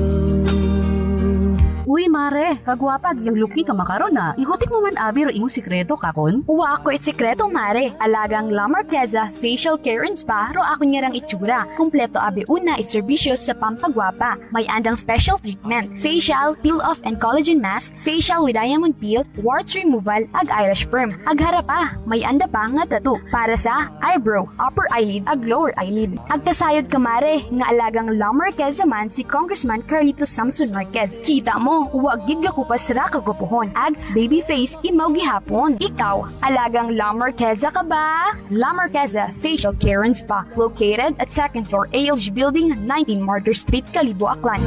S7: Uy, mare, kagwapag, yung luki ka makaron na. Ihutik mo man abi ro imong sikreto kakon.
S9: Uwa ako sikreto, mare. Alagang La Marqueza Facial Care and Spa ro ako niyarang itsura. Kumpleto abi una iserbisyo sa pampagwapa. May andang special treatment, facial, peel-off and collagen mask, facial with diamond peel, warts removal, ag Irish perm. Ag harapa, may anda pa nga tattoo para sa eyebrow, upper eyelid, ag lower eyelid. Ag kasayod ka, mare, nga alagang La Marqueza man si Congressman Carlito Samson Marquez. Kita mo, huwag giga ko pa sira kagupuhon. Ag baby face imaw gihapon. Ikaw, alagang La Marqueza ka ba? La Marqueza Facial Care and Spa, located at 2nd floor ALG Building, 19 Martyr Street, Kalibo, Aklan.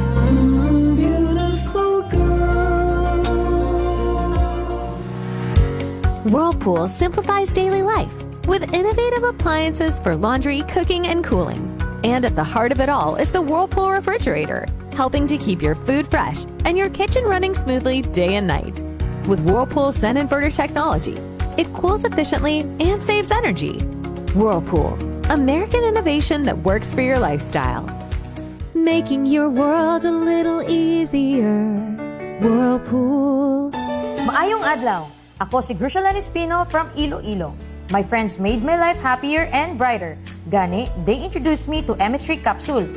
S10: Whirlpool simplifies daily life with innovative appliances for laundry, cooking, and cooling. And at the heart of it all is the Whirlpool refrigerator, helping to keep your food fresh and your kitchen running smoothly day and night. With Whirlpool Zen Inverter technology, it cools efficiently and saves energy. Whirlpool, American innovation that works for your lifestyle. Making your world a little easier. Whirlpool.
S25: Maayong adlaw. Ako si Grushalan Espino from Iloilo. My friends made my life happier and brighter. Gani, they introduced me to MX3 capsule.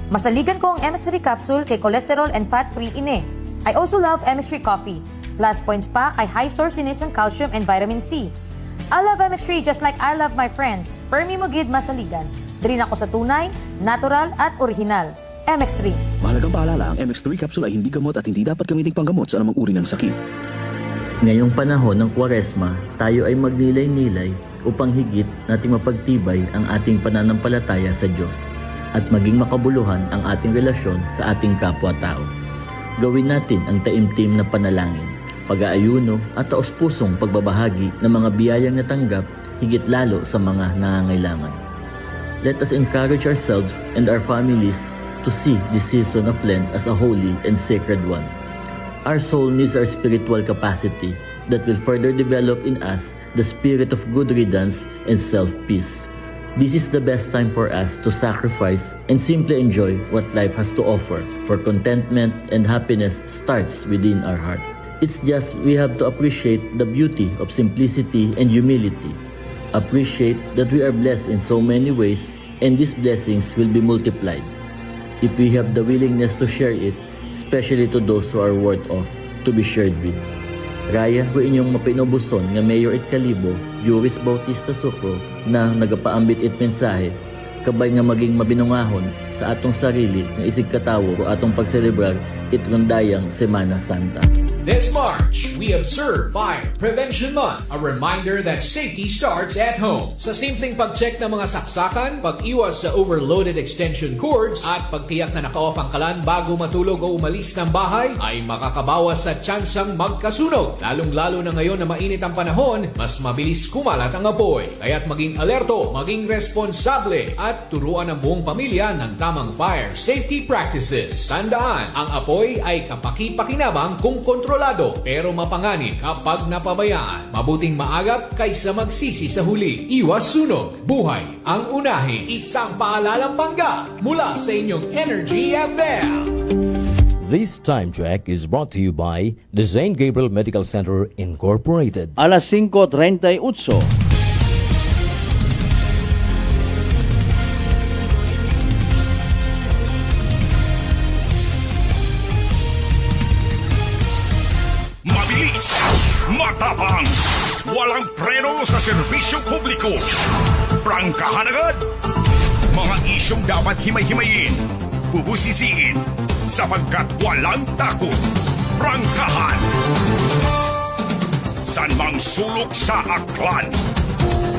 S25: Masaligan ko ang MX3 capsule kay cholesterol and fat-free ine. I also love MX3 coffee. Plus points pa kay high source inis ng calcium and vitamin C. I love MX3 just like I love my friends. Permi mo gid masaligan. Diri ako sa tunay, natural at original. MX3.
S12: Mahalagang paalala, ang MX3 capsule ay hindi gamot at hindi dapat gamitin panggamot sa anumang uri ng sakit.
S26: Ngayong panahon ng Kwaresma, tayo ay magnilay-nilay upang higit nating mapagtibay ang ating pananampalataya sa Diyos at maging makabuluhan ang ating relasyon sa ating kapwa-tao. Gawin natin ang taimtim na panalangin, pag-aayuno at taos-pusong pagbabahagi ng mga biyayang natanggap higit lalo sa mga nangangailangan. Let us encourage ourselves and our families to see this season of Lent as a holy and sacred one. Our soul needs our spiritual capacity that will further develop in us the spirit of good riddance and self-peace. This is the best time for us to sacrifice and simply enjoy what life has to offer, for contentment and happiness starts within our heart. It's just we have to appreciate the beauty of simplicity and humility. Appreciate that we are blessed in so many ways and these blessings will be multiplied if we have the willingness to share it, especially to those who are worth of to be shared with. Raya ko inyong mapinobuson nga Mayor it Kalibo, Juris Bautista Sucro, na nagapaambit it mensahe, kabay nga maging mabinungahon sa atong sarili nga isig katawo o atong pagselebrar it rondayang Semana Santa.
S8: This March, we observe Fire Prevention Month, a reminder that safety starts at home. Sa simpleng pag-check ng mga saksakan, pag-iwas sa overloaded extension cords, at pagtiyak na naka-off ang kalan bago matulog o umalis ng bahay, ay makakabawas sa tsansang magkasunog. Lalong-lalo na ngayon na mainit ang panahon, mas mabilis kumalat ang apoy. Kaya't maging alerto, maging responsable, at turuan ang buong pamilya ng tamang fire safety practices. Tandaan, ang apoy ay kapaki-pakinabang kung kontrolado pero mapanganib kapag napabayaan. Mabuting maagap kaysa magsisi sa huli. Iwas sunog, buhay ang unahin. Isang paalalang bangga mula sa inyong Energy FM.
S11: This time check is brought to you by the St. Gabriel Medical Center Incorporated.
S6: Alas 5:38.
S2: Mabilis, matapang, walang preno sa serbisyo publiko. Prangkahan agad. Mga isyong dapat himay-himayin, bubusisiin, sapagkat walang takot. Prangkahan. San mang sulok sa aklan,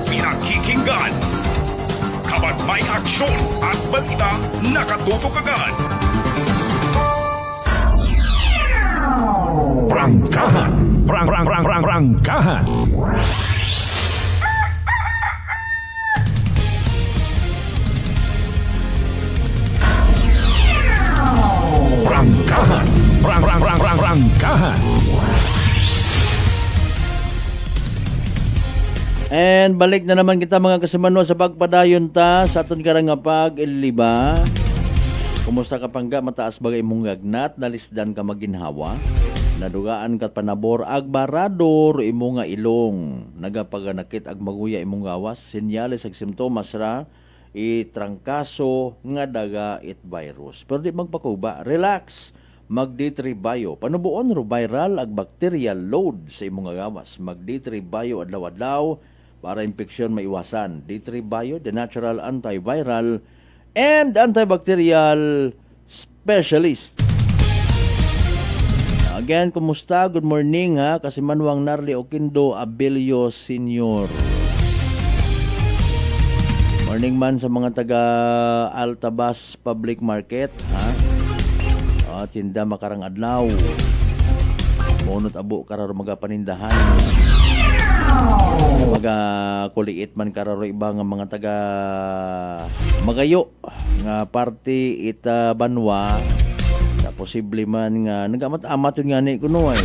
S2: pinakikinggan. Kapag may aksyon at balita, nakatutok agad.
S14: Prangkahan. Prangkahan. Prangkahan. Prangkahan.
S6: And balik na naman kita mga kasamano sa pagpadayon ta sa aton karang nga pag-iliba. Kumusta ka pangga, mataas bagay mong gagnat, nalisdan ka maginhawa, nadugaan kat panabor ag barador imo nga ilong, nagapaganakit ag maguya imong gawas, senyales ag simptomas ra itrangkaso nga daga it virus. Pero di magpakuba, relax, mag D3 Bio, panubuon ro viral ag bacterial load sa imong nga gawas. Mag D3 Bio adlaw-adlaw para infeksyon maiwasan. D3 Bio, the natural antiviral and antibacterial specialist. Again, kumusta? Good morning ha, kasi Manuang Narli Oquindo Abilio Senior. Morning man sa mga taga Altabas Public Market ha. Tinda makarang adlaw. Munot abo kararo magapanindahan. Mga kuliit man kararo iba nga mga taga Magayo nga parte ita Banwa. Sa posible man nga nagamat-amat yun nga ni kuno ay.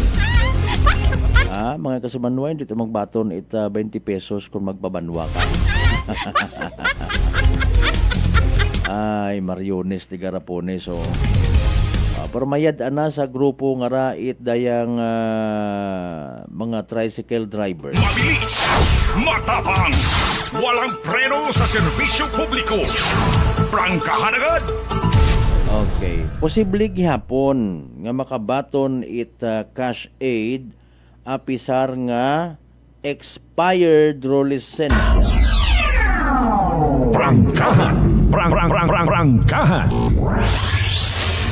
S6: Mga kasubanwa dito magbaton ita 20 pesos kung magbabanwa ka. Ay, Mariones de Garapones so. Pero mayad ana sa grupo nga rait dayang mga tricycle driver.
S2: Mabilis, matapang, walang preno sa serbisyo publiko. Prangkahan agad.
S6: Okay. Posible gihapon nga makabaton it cash aid apisar nga expired ro lisensya.
S14: Prangkahan. Prangkahan.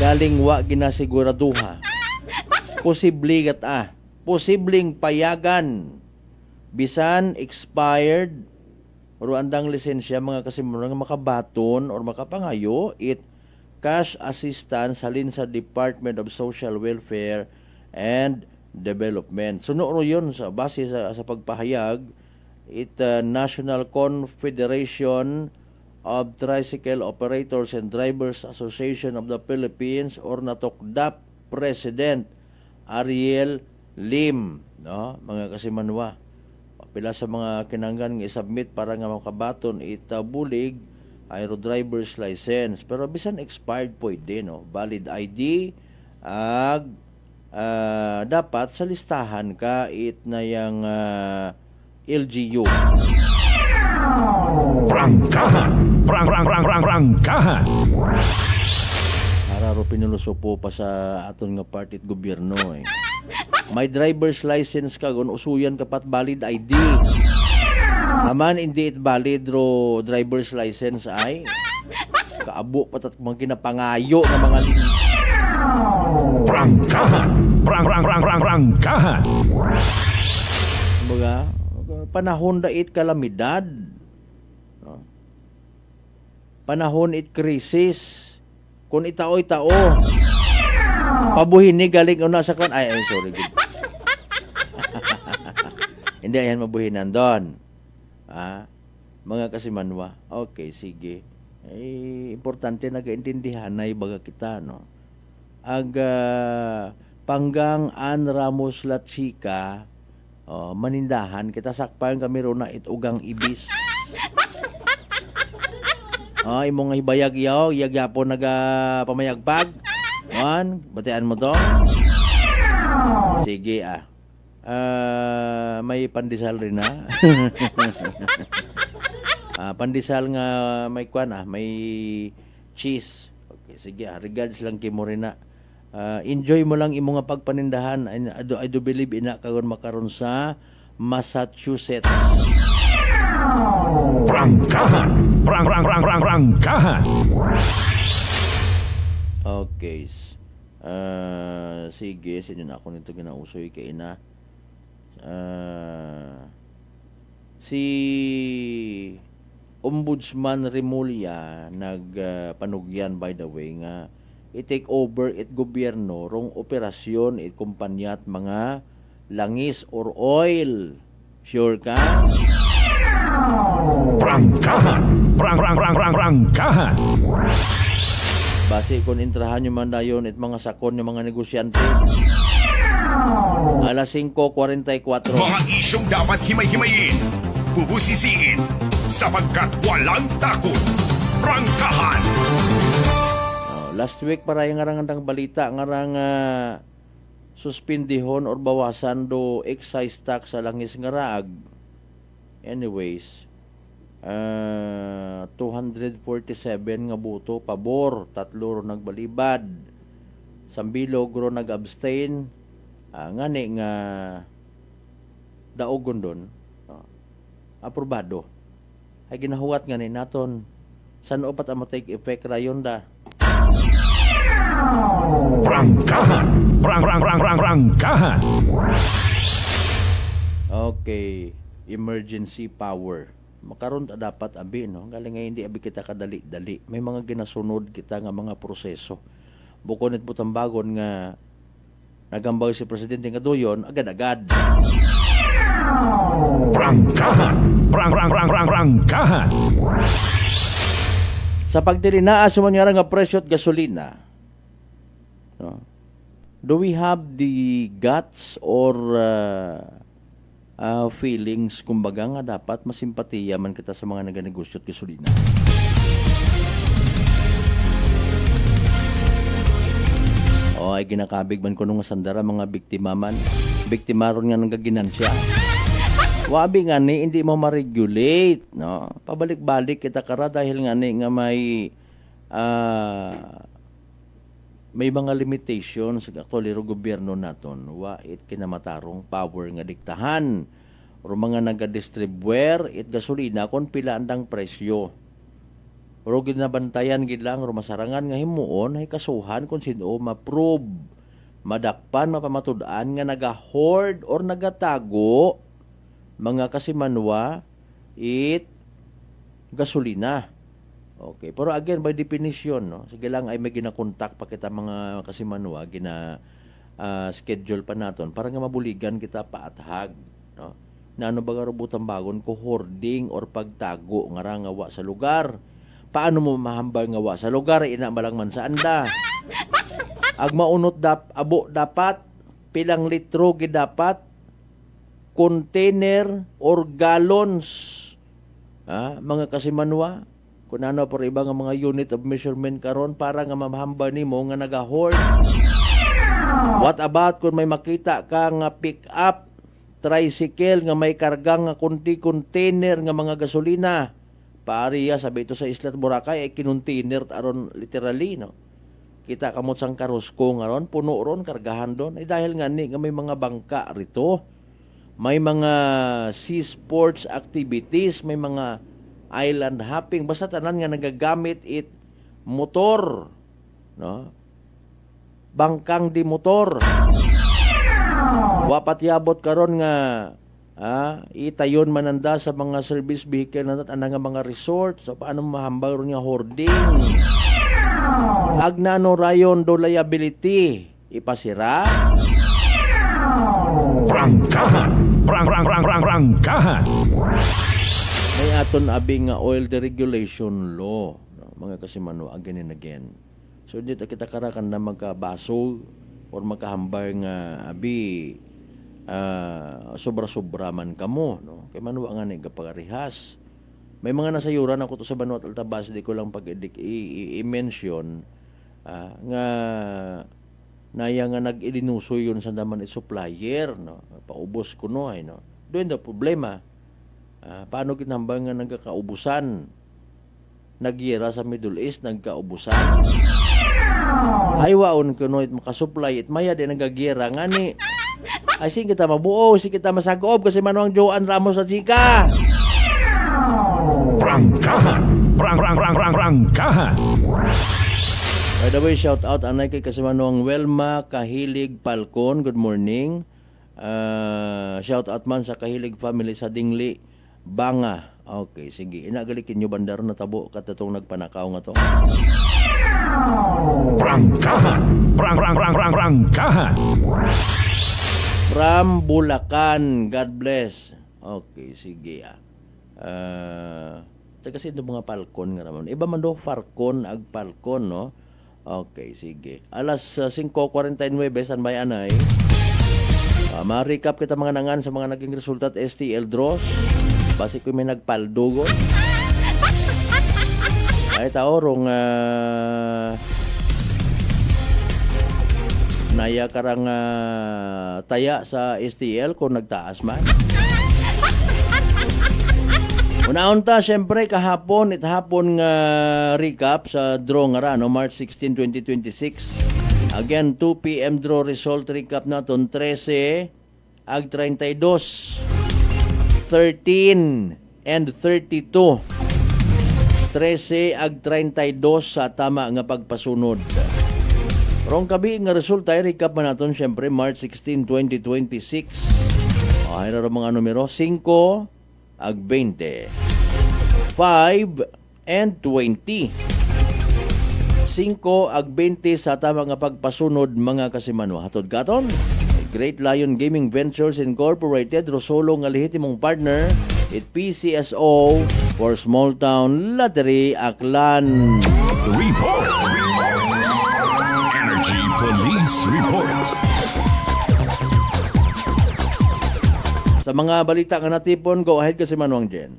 S6: Galing wa ginasiguraduha. Posible gat posibleng payagan bisan expired o andang lisensya mga kasimulan nga makabaton or makapangayo it cash assistance halin sa Department of Social Welfare and Development. Suno ro yun sa base sa pagpahayag it National Confederation of Tricycle Operators and Drivers Association of the Philippines or natokdap President Ariel Lim, no? Mga kasimanwa, pila sa mga kinanggan nga i-submit para nga makabaton itabulig aero driver's license, pero bisan expired pwede, no? Valid ID ag dapat sa listahan ka it na yang LGU.
S14: Prangkahan. Prangkahan.
S6: Hararo pinulusopo pa sa aton nga partit gobyerno eh. May driver's license ka gun usuyan kapat valid ID. Aman hindi it valid ro driver's license ay kaabo patat mga ginapangayo nga mga
S14: Prangkahan. Prangkahan.
S6: Kumbaga, panahon dait kalamidad. No? Panahon it krisis. Kung itao. Pabuhin ni galing una sa kan. Ay, sorry. Hindi, ayan mabuhinan doon. Mga kasimanwa. Okay, sige. Importante nagaintindihan na ibaga kita, no? Panggang An Ramos Latsika, manindahan, kita sakpayan kami ro na itugang ibis. Imong hibayag yaw, yagyapon pamayagpag. Batian mo to? Sige, may pandesal rin na. Pandesal nga may may cheese. Okay, sige, regards lang kimo rin na. Enjoy mo lang imo nga pagpanindahan. I do believe ina karon makaron sa Massachusetts.
S14: Prangkahan. Prangkahan.
S6: Okay. Sige, sino na ako nito ginausoy kay ina. Si Ombudsman Remulla nagpanugyan by the way nga i-take over it gobyerno rong operasyon it kumpanya at mga langis or oil. Sure ka?
S14: Prangkahan. Prangkahan.
S6: Base kung intrahan nyo man dayon it mga sakon yung mga negosyante. Alas 5:44.
S14: Mga isyong dapat himay-himayin, bubusisiin, sapagkat walang takot. Prangkahan.
S6: Last week para yung ngarang balita ngarang suspindihon or bawasan do excise tax sa langis nga raag. Anyways, 247 nga boto pabor, 3 ro nagbalibad. Sambilog ro nag-abstain. Ngani nga daogon doon. Aprobado. Ay ginahuwat ngani naton san opat ang take effect rayon da.
S14: Prangkahan. Prangkahan.
S6: Okay, emergency power. Makaron ta dapat abi no. Galing nga hindi abi kita kadali-dali. May mga ginasunod kita nga mga proseso. Bukod nit putambagon nga nagambag si Presidente nga doyon agad-agad.
S14: Prangkahan. Prangkahan.
S6: Sa pagdilinaa sumanyara nga presyo at gasolina, no? Do we have the guts or feelings kumbaga nga dapat masimpatiya man kita sa mga naganegosyo at gasolina? Ay ginakabig man ko nung sandara mga biktima man. Biktima ron nga nang gaginansya. Wabi nga ni hindi mo ma-regulate, no? Pabalik-balik kita kara dahil nga ni nga may mga limitations sa actually ro gobyerno naton. Wa it kinamatarong power nga diktahan or mga naga-distribuer it gasolina kon pila andang presyo. Pero ginabantayan gid lang, masarangan nga himuon ay kasuhan kung sino ma-prove, madakpan, mapamatud-an nga naga-hoard or nagatago mga kasimanwa it gasolina. Okay, pero again by definition, no, sige lang ay may ginakontak pa kita mga kasimanwa, schedule pa naton para nga mabuligan kita paathag, no. Naano ba garubutang bagon ko hoarding or pagtago nga rangawa sa lugar. Paano mo mahambal nga wa sa lugar ina malang man sa anda? Ag maunot abo dapat pilang litro gid dapat container or gallons. Mga kasimanwa, kung ano por iba nga mga unit of measurement karon para nga mamahambal nimo nga naga-hoard. What about kung may makita ka nga pick up tricycle nga may kargang nga container nga mga gasolina? Paariya sabi ito sa Isla Boracay ay kinuntinir aron literally, no. Kita kamot sang karusko nga ron, puno ron kargahan don. Ay dahil nga ni nga may mga bangka rito. May mga sea sports activities, may mga island hopping, basta tanan nga nagagamit it motor, no. bangkang di motor. Wapat yabot karon nga itayon mananda sa mga service vehicle na nga mga resort. So paano mahambal ron nga hoarding? Agnano rayon do liability ipasira.
S14: Prangkahan. Prangkahan.
S6: May aton abing nga oil deregulation law, no? Mga kasimano again and again. So dito kita karakan na magkabasog or magkahambar nga abi sobra-sobra man kamo, no? Kay manuwa nga ni kapagarihas. May mga nasayuran ako to sa Banwat Altabas, di ko lang i-mention nga naya nga nag-ilinusoy yun sa naman supplier, no? Paubos ko no ay, no? Doon daw problema. Paano kinambang nga nagkakaubusan? Nagyera sa Middle East, nagkaubusan. Ay waon ko no, it makasupply, it maya din nagagira nga ni. Ay sige kita mabuo, sige kita masagob kasi manuang Joan Ramos sa chika.
S14: Prangkahan. Prangkahan.
S6: By the way, shout out anay kay kasi manuang Welma Kahilig Palcon. Good morning. Shout out man sa Kahilig family sa Dingli Banga. Okay, sige. Inagalikin nyo bandaro na tabo katatong nagpanakaw nga to.
S14: Prangkahan. Prangkahan.
S6: From Bulacan. God bless. Okay, sige. Kasi ito mga Falcon nga naman. Iba man do Falcon ag Falcon, no? Okay, sige. Alas 5:49 San Bayanay. Ma-recap kita mga nangan sa mga naging resulta at STL draws. Basi ko may nagpaldugon. Ay taorong naya karang taya sa STL kung nagtaas man. Una-unta, syempre, kahapon, itahapon nga recap sa draw nga ra, no? March 16, 2026. Again, 2 p.m. draw result recap naton 13 ag 32, 13 and 32. 13 ag 32 sa tama nga pagpasunod. Rong kabi nga resulta ay recap man naton syempre March 16, 2026. Ay ra mga numero 5 ag 20, 5 and 20. 5 ag 20 sa tama nga pagpasunod mga kasimano. Hatod katon, Great Lion Gaming Ventures Incorporated, Rosolo nga lehitimong partner, it PCSO for Small Town Lottery, Aklan.
S14: Report. Energy Police Report.
S6: Sa mga balita nga natipon, go ahead kasi Manuang Jen.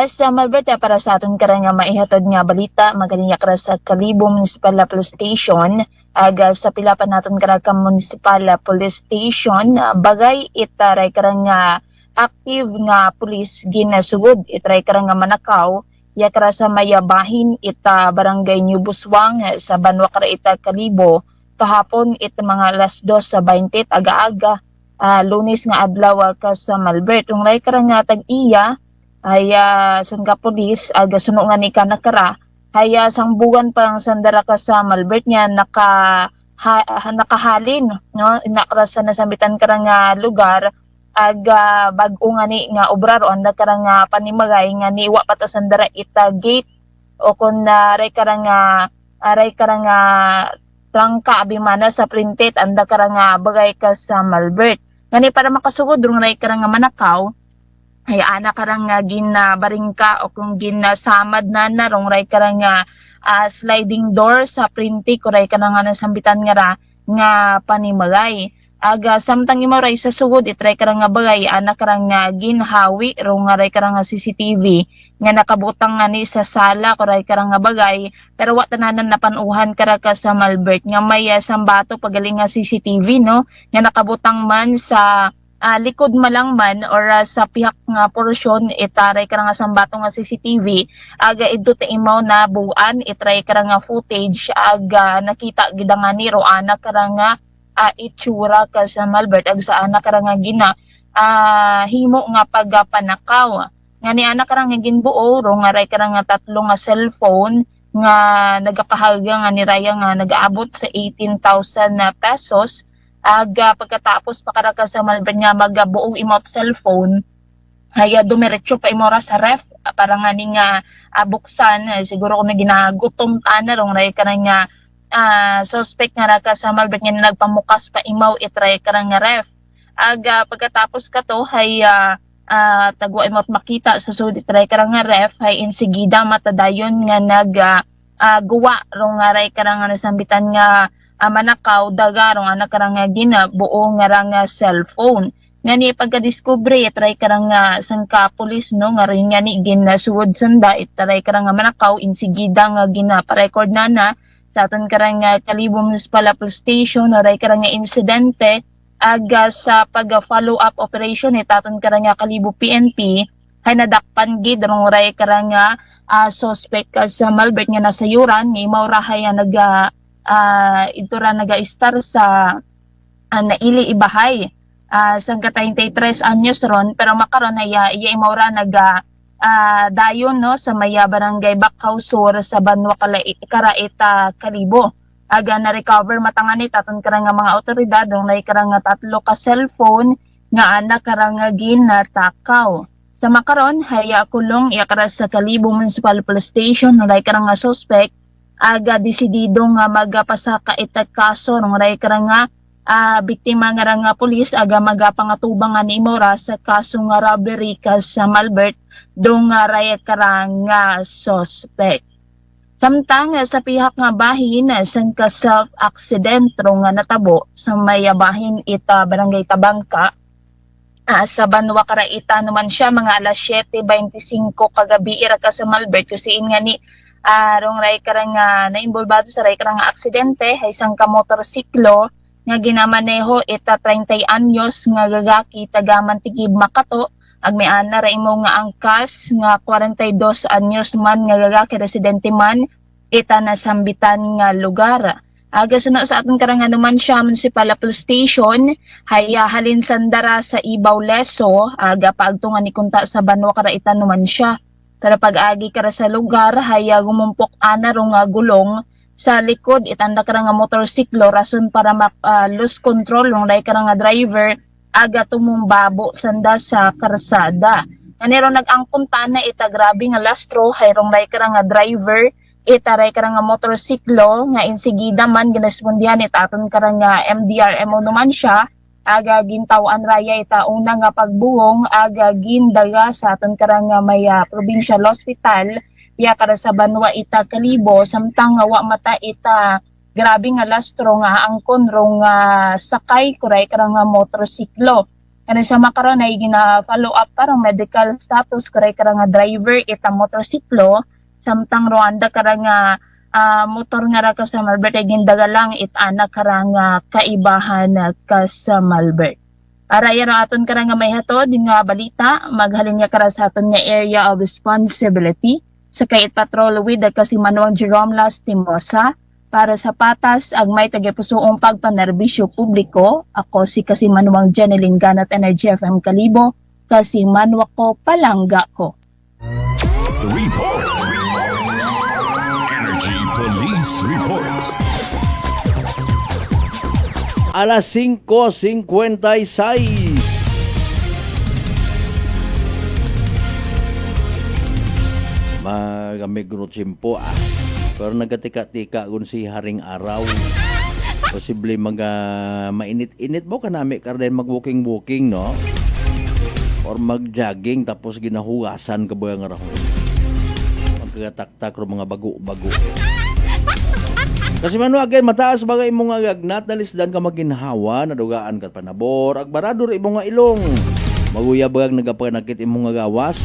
S5: Sa Malberta, para sa aton karang nga maihatod nga balita, maganiyak ra sa Kalibo Municipal Police Station, aga sa pilapan naton karang Municipal Police Station, bagay itaray karang nga active nga police ginasugod, itaray karang nga manakaw, yakara sa mayabahin ita barangay New Buswang sa Banwa kara ita Kalibo, kahapon ita mga alas 2:20 aga-aga. Lunes nga adlaw ka sa Malbert. Ung lay karang nga tag-iya ay sangka polis aga suno nga ni kanakara ay sangbugan pang sandara ka sa Malbert nga nakahalin, no? Nakara sa nasambitan karang nga lugar aga bag-o nga ni nga obrar o anda karang nga panimagay nga niwa pata sandara ita gate o kun aray karang nga trangka abimana sa printed anda karang nga bagay ka sa Malbert. Ngani para makasugod rong nay karang nga manakaw ay ana karang nga ginabaringka o kung ginasamad na rong ray karang nga sliding door sa printi ko ray karang nga nasambitan nga panimagay. Aga samtang imaray sa sugod itray karang nga bagay ana karang nga ginhawi rong ray karang nga CCTV nga nakabutang nga ni sa sala ko ray karang nga bagay pero wa tananan napanuhan kara ka sa Malbert nga may sambato pagaling nga CCTV, no, nga nakabutang man sa likod malang man or sa pihak nga porsyon itaray karang nga sambato nga CCTV aga idto ta imaw na buan itray karang nga footage aga nakita gid nga ni ro ana karang nga itsura ka sa Malbert ag sa anak karang nga gina himo nga pagpanakaw nga ni anak karang nga ginbuo ro nga ray karang nga tatlo nga cellphone nga nagakahalga nga ni Raya nga nag-aabot sa 18,000 na pesos. Pagkatapos pakara ka sa Malbert nga magabuong imot cellphone, haya dumiretso pa imora sa ref para nga ni nga buksan. Siguro kung na ginagutom na rong Raya ka nga suspect nga raka sa Malbert nga nagpamukas pa imaw itry ka nga ref. Pagkatapos ka to hay tagwa imot makita sa sudit ray karang nga ref hay insigida matadayon nga guwa rong nga ray karang nga nasambitan nga manakaw daga rong anak karang nga ginabuo nga rang cellphone nga ni pagkadiskubre itray karang nga sangka pulis no nga rin nga ni ginasuod sanda itray karang nga manakaw insigida nga ginaparecord na sa aton karang nga Kalibo Municipal Police Station ray karang nga insidente sa pag-follow up operation taton karang nga Kalibo PNP hay nadakpan gid rong ray karang nga suspect sa Malbert nga nasayuran nga imaw ra hay naga-star sa naili ibahay sang 33 anyos ron pero makaron ay iya imaw ra dayon no sa maya barangay Bakhausur sa Banwa Karaita Kalibo. Na-recover matangani taton karang nga mga otoridad ng karang nga 3 ka cellphone nga anak karang nga ginatakaw. Sa makaron haya kulong iakara sa Kalibo Municipal Police Station ng karang nga suspect desidido nga magapasaka ita kaso ng karang nga biktima nga nga pulis magapangatubang nga ni Mora sa kaso nga robbery sa Malbert dong karang nga suspect. Samtang sa pihak nga bahin sang ka self-accident nga natabo sa may bahin ita barangay Tabangka sa Banwa Karaita naman siya mga alas 7:25 kagabi ira ka sa Malbert kusiin nga ni rong ray karang nga naimbulbado sa ray karang nga aksidente hay sang ka motorsiklo nga ginamaneho ita 30 anyos nga gagaki taga Mantigib Makato agmeana ra imo nga angkas nga 42 anyos man nga gagaki residente man ita nasambitan nga lugar. Suno sa aton karang naman siya Municipal Police Station hay halin sandara sa Ibaw Leso paagtungan ni kunta sa Banwa Karaita naman siya. Pero pag-agi kara sa lugar hay gumumpok ana rong gulong sa likod itanda karang nga motorsiklo rason para lose control rong day karang nga driver tumumbabo sanda sa karsada. Nanero nag-angkunta na ita grabe nga lastro hayrong ray karang nga driver ita ray karang nga motorsiklo nga insigida man ginaspondihan itaton karang nga MDRMO naman siya gintawan raya ita una nga pagbuhong gindaga sa aton karang nga may provincial hospital iya kara sa Banwa ita Kalibo samtang nga wa mata ita grabe nga lastro nga angkon rong sakay kuray karang nga motorsiklo. Kani sa makaron ay gina-follow up parang medical status kuray karang nga driver ita motorsiklo samtang Rwanda karang nga motor nga ra ka sa Malbert ay gindaga lang itana karang kaibahan ka sa Malbert. Araya ra aton karang nga may hatod nga balita maghalin nga kara sa aton nga area of responsibility sa kait patrol with si Manuel Jerome Lastimosa. Para sa patas, agmay tagipusoong pagpanerbisyo publiko, ako si Kasimanuang Janeline Ganat Energy FM Kalibo, Kasimanwa ko palangga ko.
S14: Report! Energy Police Report!
S6: Alas 5:56. Magamigro tsimpo pero nagatika-tika kung si Haring Araw. Posible mainit-init mo kanami karden mag-walking-walking, no? Or mag-jogging tapos ginahugasan ka ba nga rahon. Magkagatak-tak ro mga bago-bago. Kasi mano again, mataas bagay mo nga gagnat na lisdan ka maginhawa, nadugaan ka panabor, agbarador imo nga ilong. Maguyabag nagapanakit imo nga gawas.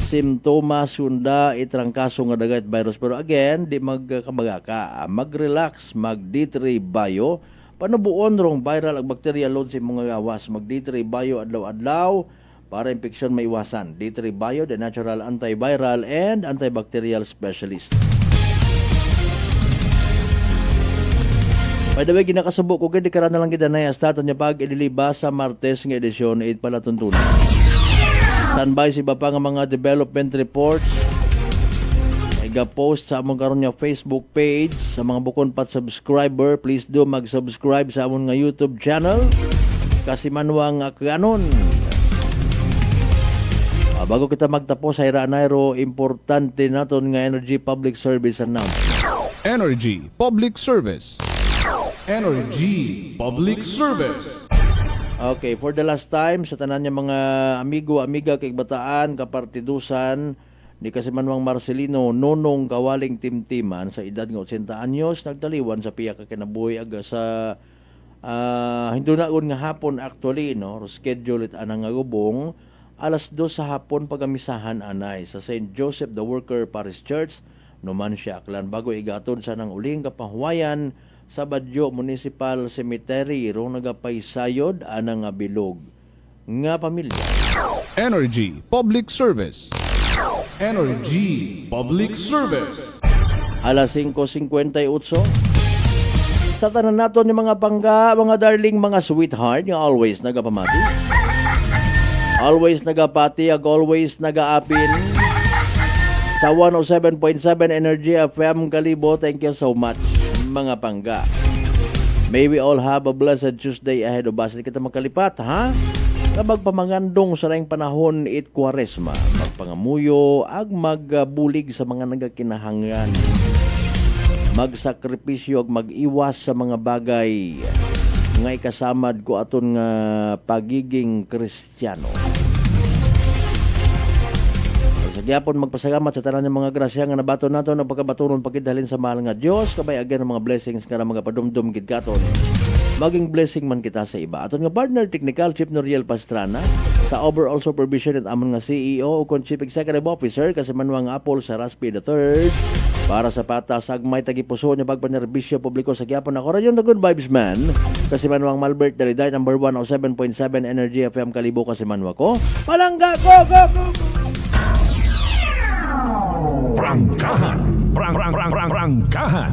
S6: Simptomas sunda itrangkaso nga dagat virus pero again di magkamagaka mag-relax mag-D3 bio panubuon rong viral ag bacteria load sa mga gawas mag-D3 bio adlaw-adlaw para infeksyon maiwasan. D3 bio the natural antiviral and antibacterial specialist. By the way, ginakasubo ko gid karon na lang gid na start nya pag idiliba sa Martes nga edisyon 8 pala tuntunan. Standby si ba pa nga mga development reports. Ay iga-post sa among karon nga Facebook page. Sa mga bukon pat subscriber, please do mag-subscribe sa among nga YouTube channel. Kasi manwang kanon. Bago kita magtapos, hayra nairo, importante naton nga Energy Public Service announcement.
S15: Energy Public Service. Energy Public Service.
S6: Okay, for the last time, sa tanan niya mga amigo, amiga, kay bataan, kapartidusan, ni Kasimanwang Marcelino, nonong kawaling timtiman sa edad ng 80 anyos, nagtaliwan sa piya ka kinabuhi aga sa hindi na nga hapon actually, no? Schedule it anang nga gubong, alas 2 sa hapon pagamisahan anay sa St. Joseph the Worker Parish Church, Numancia, Aklan, bago igatod sa nang uling kapahuwayan sa Badyo Municipal Cemetery, rong nagapaysayod anang nga bilog nga pamilya.
S15: Energy Public Service. Energy Public Service.
S6: Alas 5:58. Sa tanan naton yung mga pangga, mga darling, mga sweetheart, yung always nagapamati. Always nagapati, ag always nagaapin. Sa 107.7 Energy FM Kalibo, thank you so much, mga pangga. May we all have a blessed Tuesday ahead of us. Hindi kita magkalipat, ha? Kapag pamangandong sa laing panahon, it Kwaresma, magpangamuyo, ag magbulig sa mga nagakinahangan. Magsakripisyo ag mag-iwas sa mga bagay nga ikasamad ko aton nga pagiging Kristiyano. Sa gyapon magpasalamat sa tanan ng mga grasya nga nabato nato ng pagkabaturon pagkidhalin sa mahal nga Dios, kabay again ang mga blessings nga mga padumdum gid katon. Maging blessing man kita sa iba. Aton nga partner technical Chief Noriel Pastrana, sa overall supervision at amon nga CEO o Chief Executive Officer kasi Manuang Apple sa Raspi III. Para sa patas, agmay tagipuso niya pagpanerbisyo publiko sa gyapon ako rayon the good vibes man. Kasi Manuang Malbert Daliday, number 107.7 Energy FM Kalibo kasi Manwa ko. Palangga, go, go, go, go!
S14: Prangkahan. Prangkahan.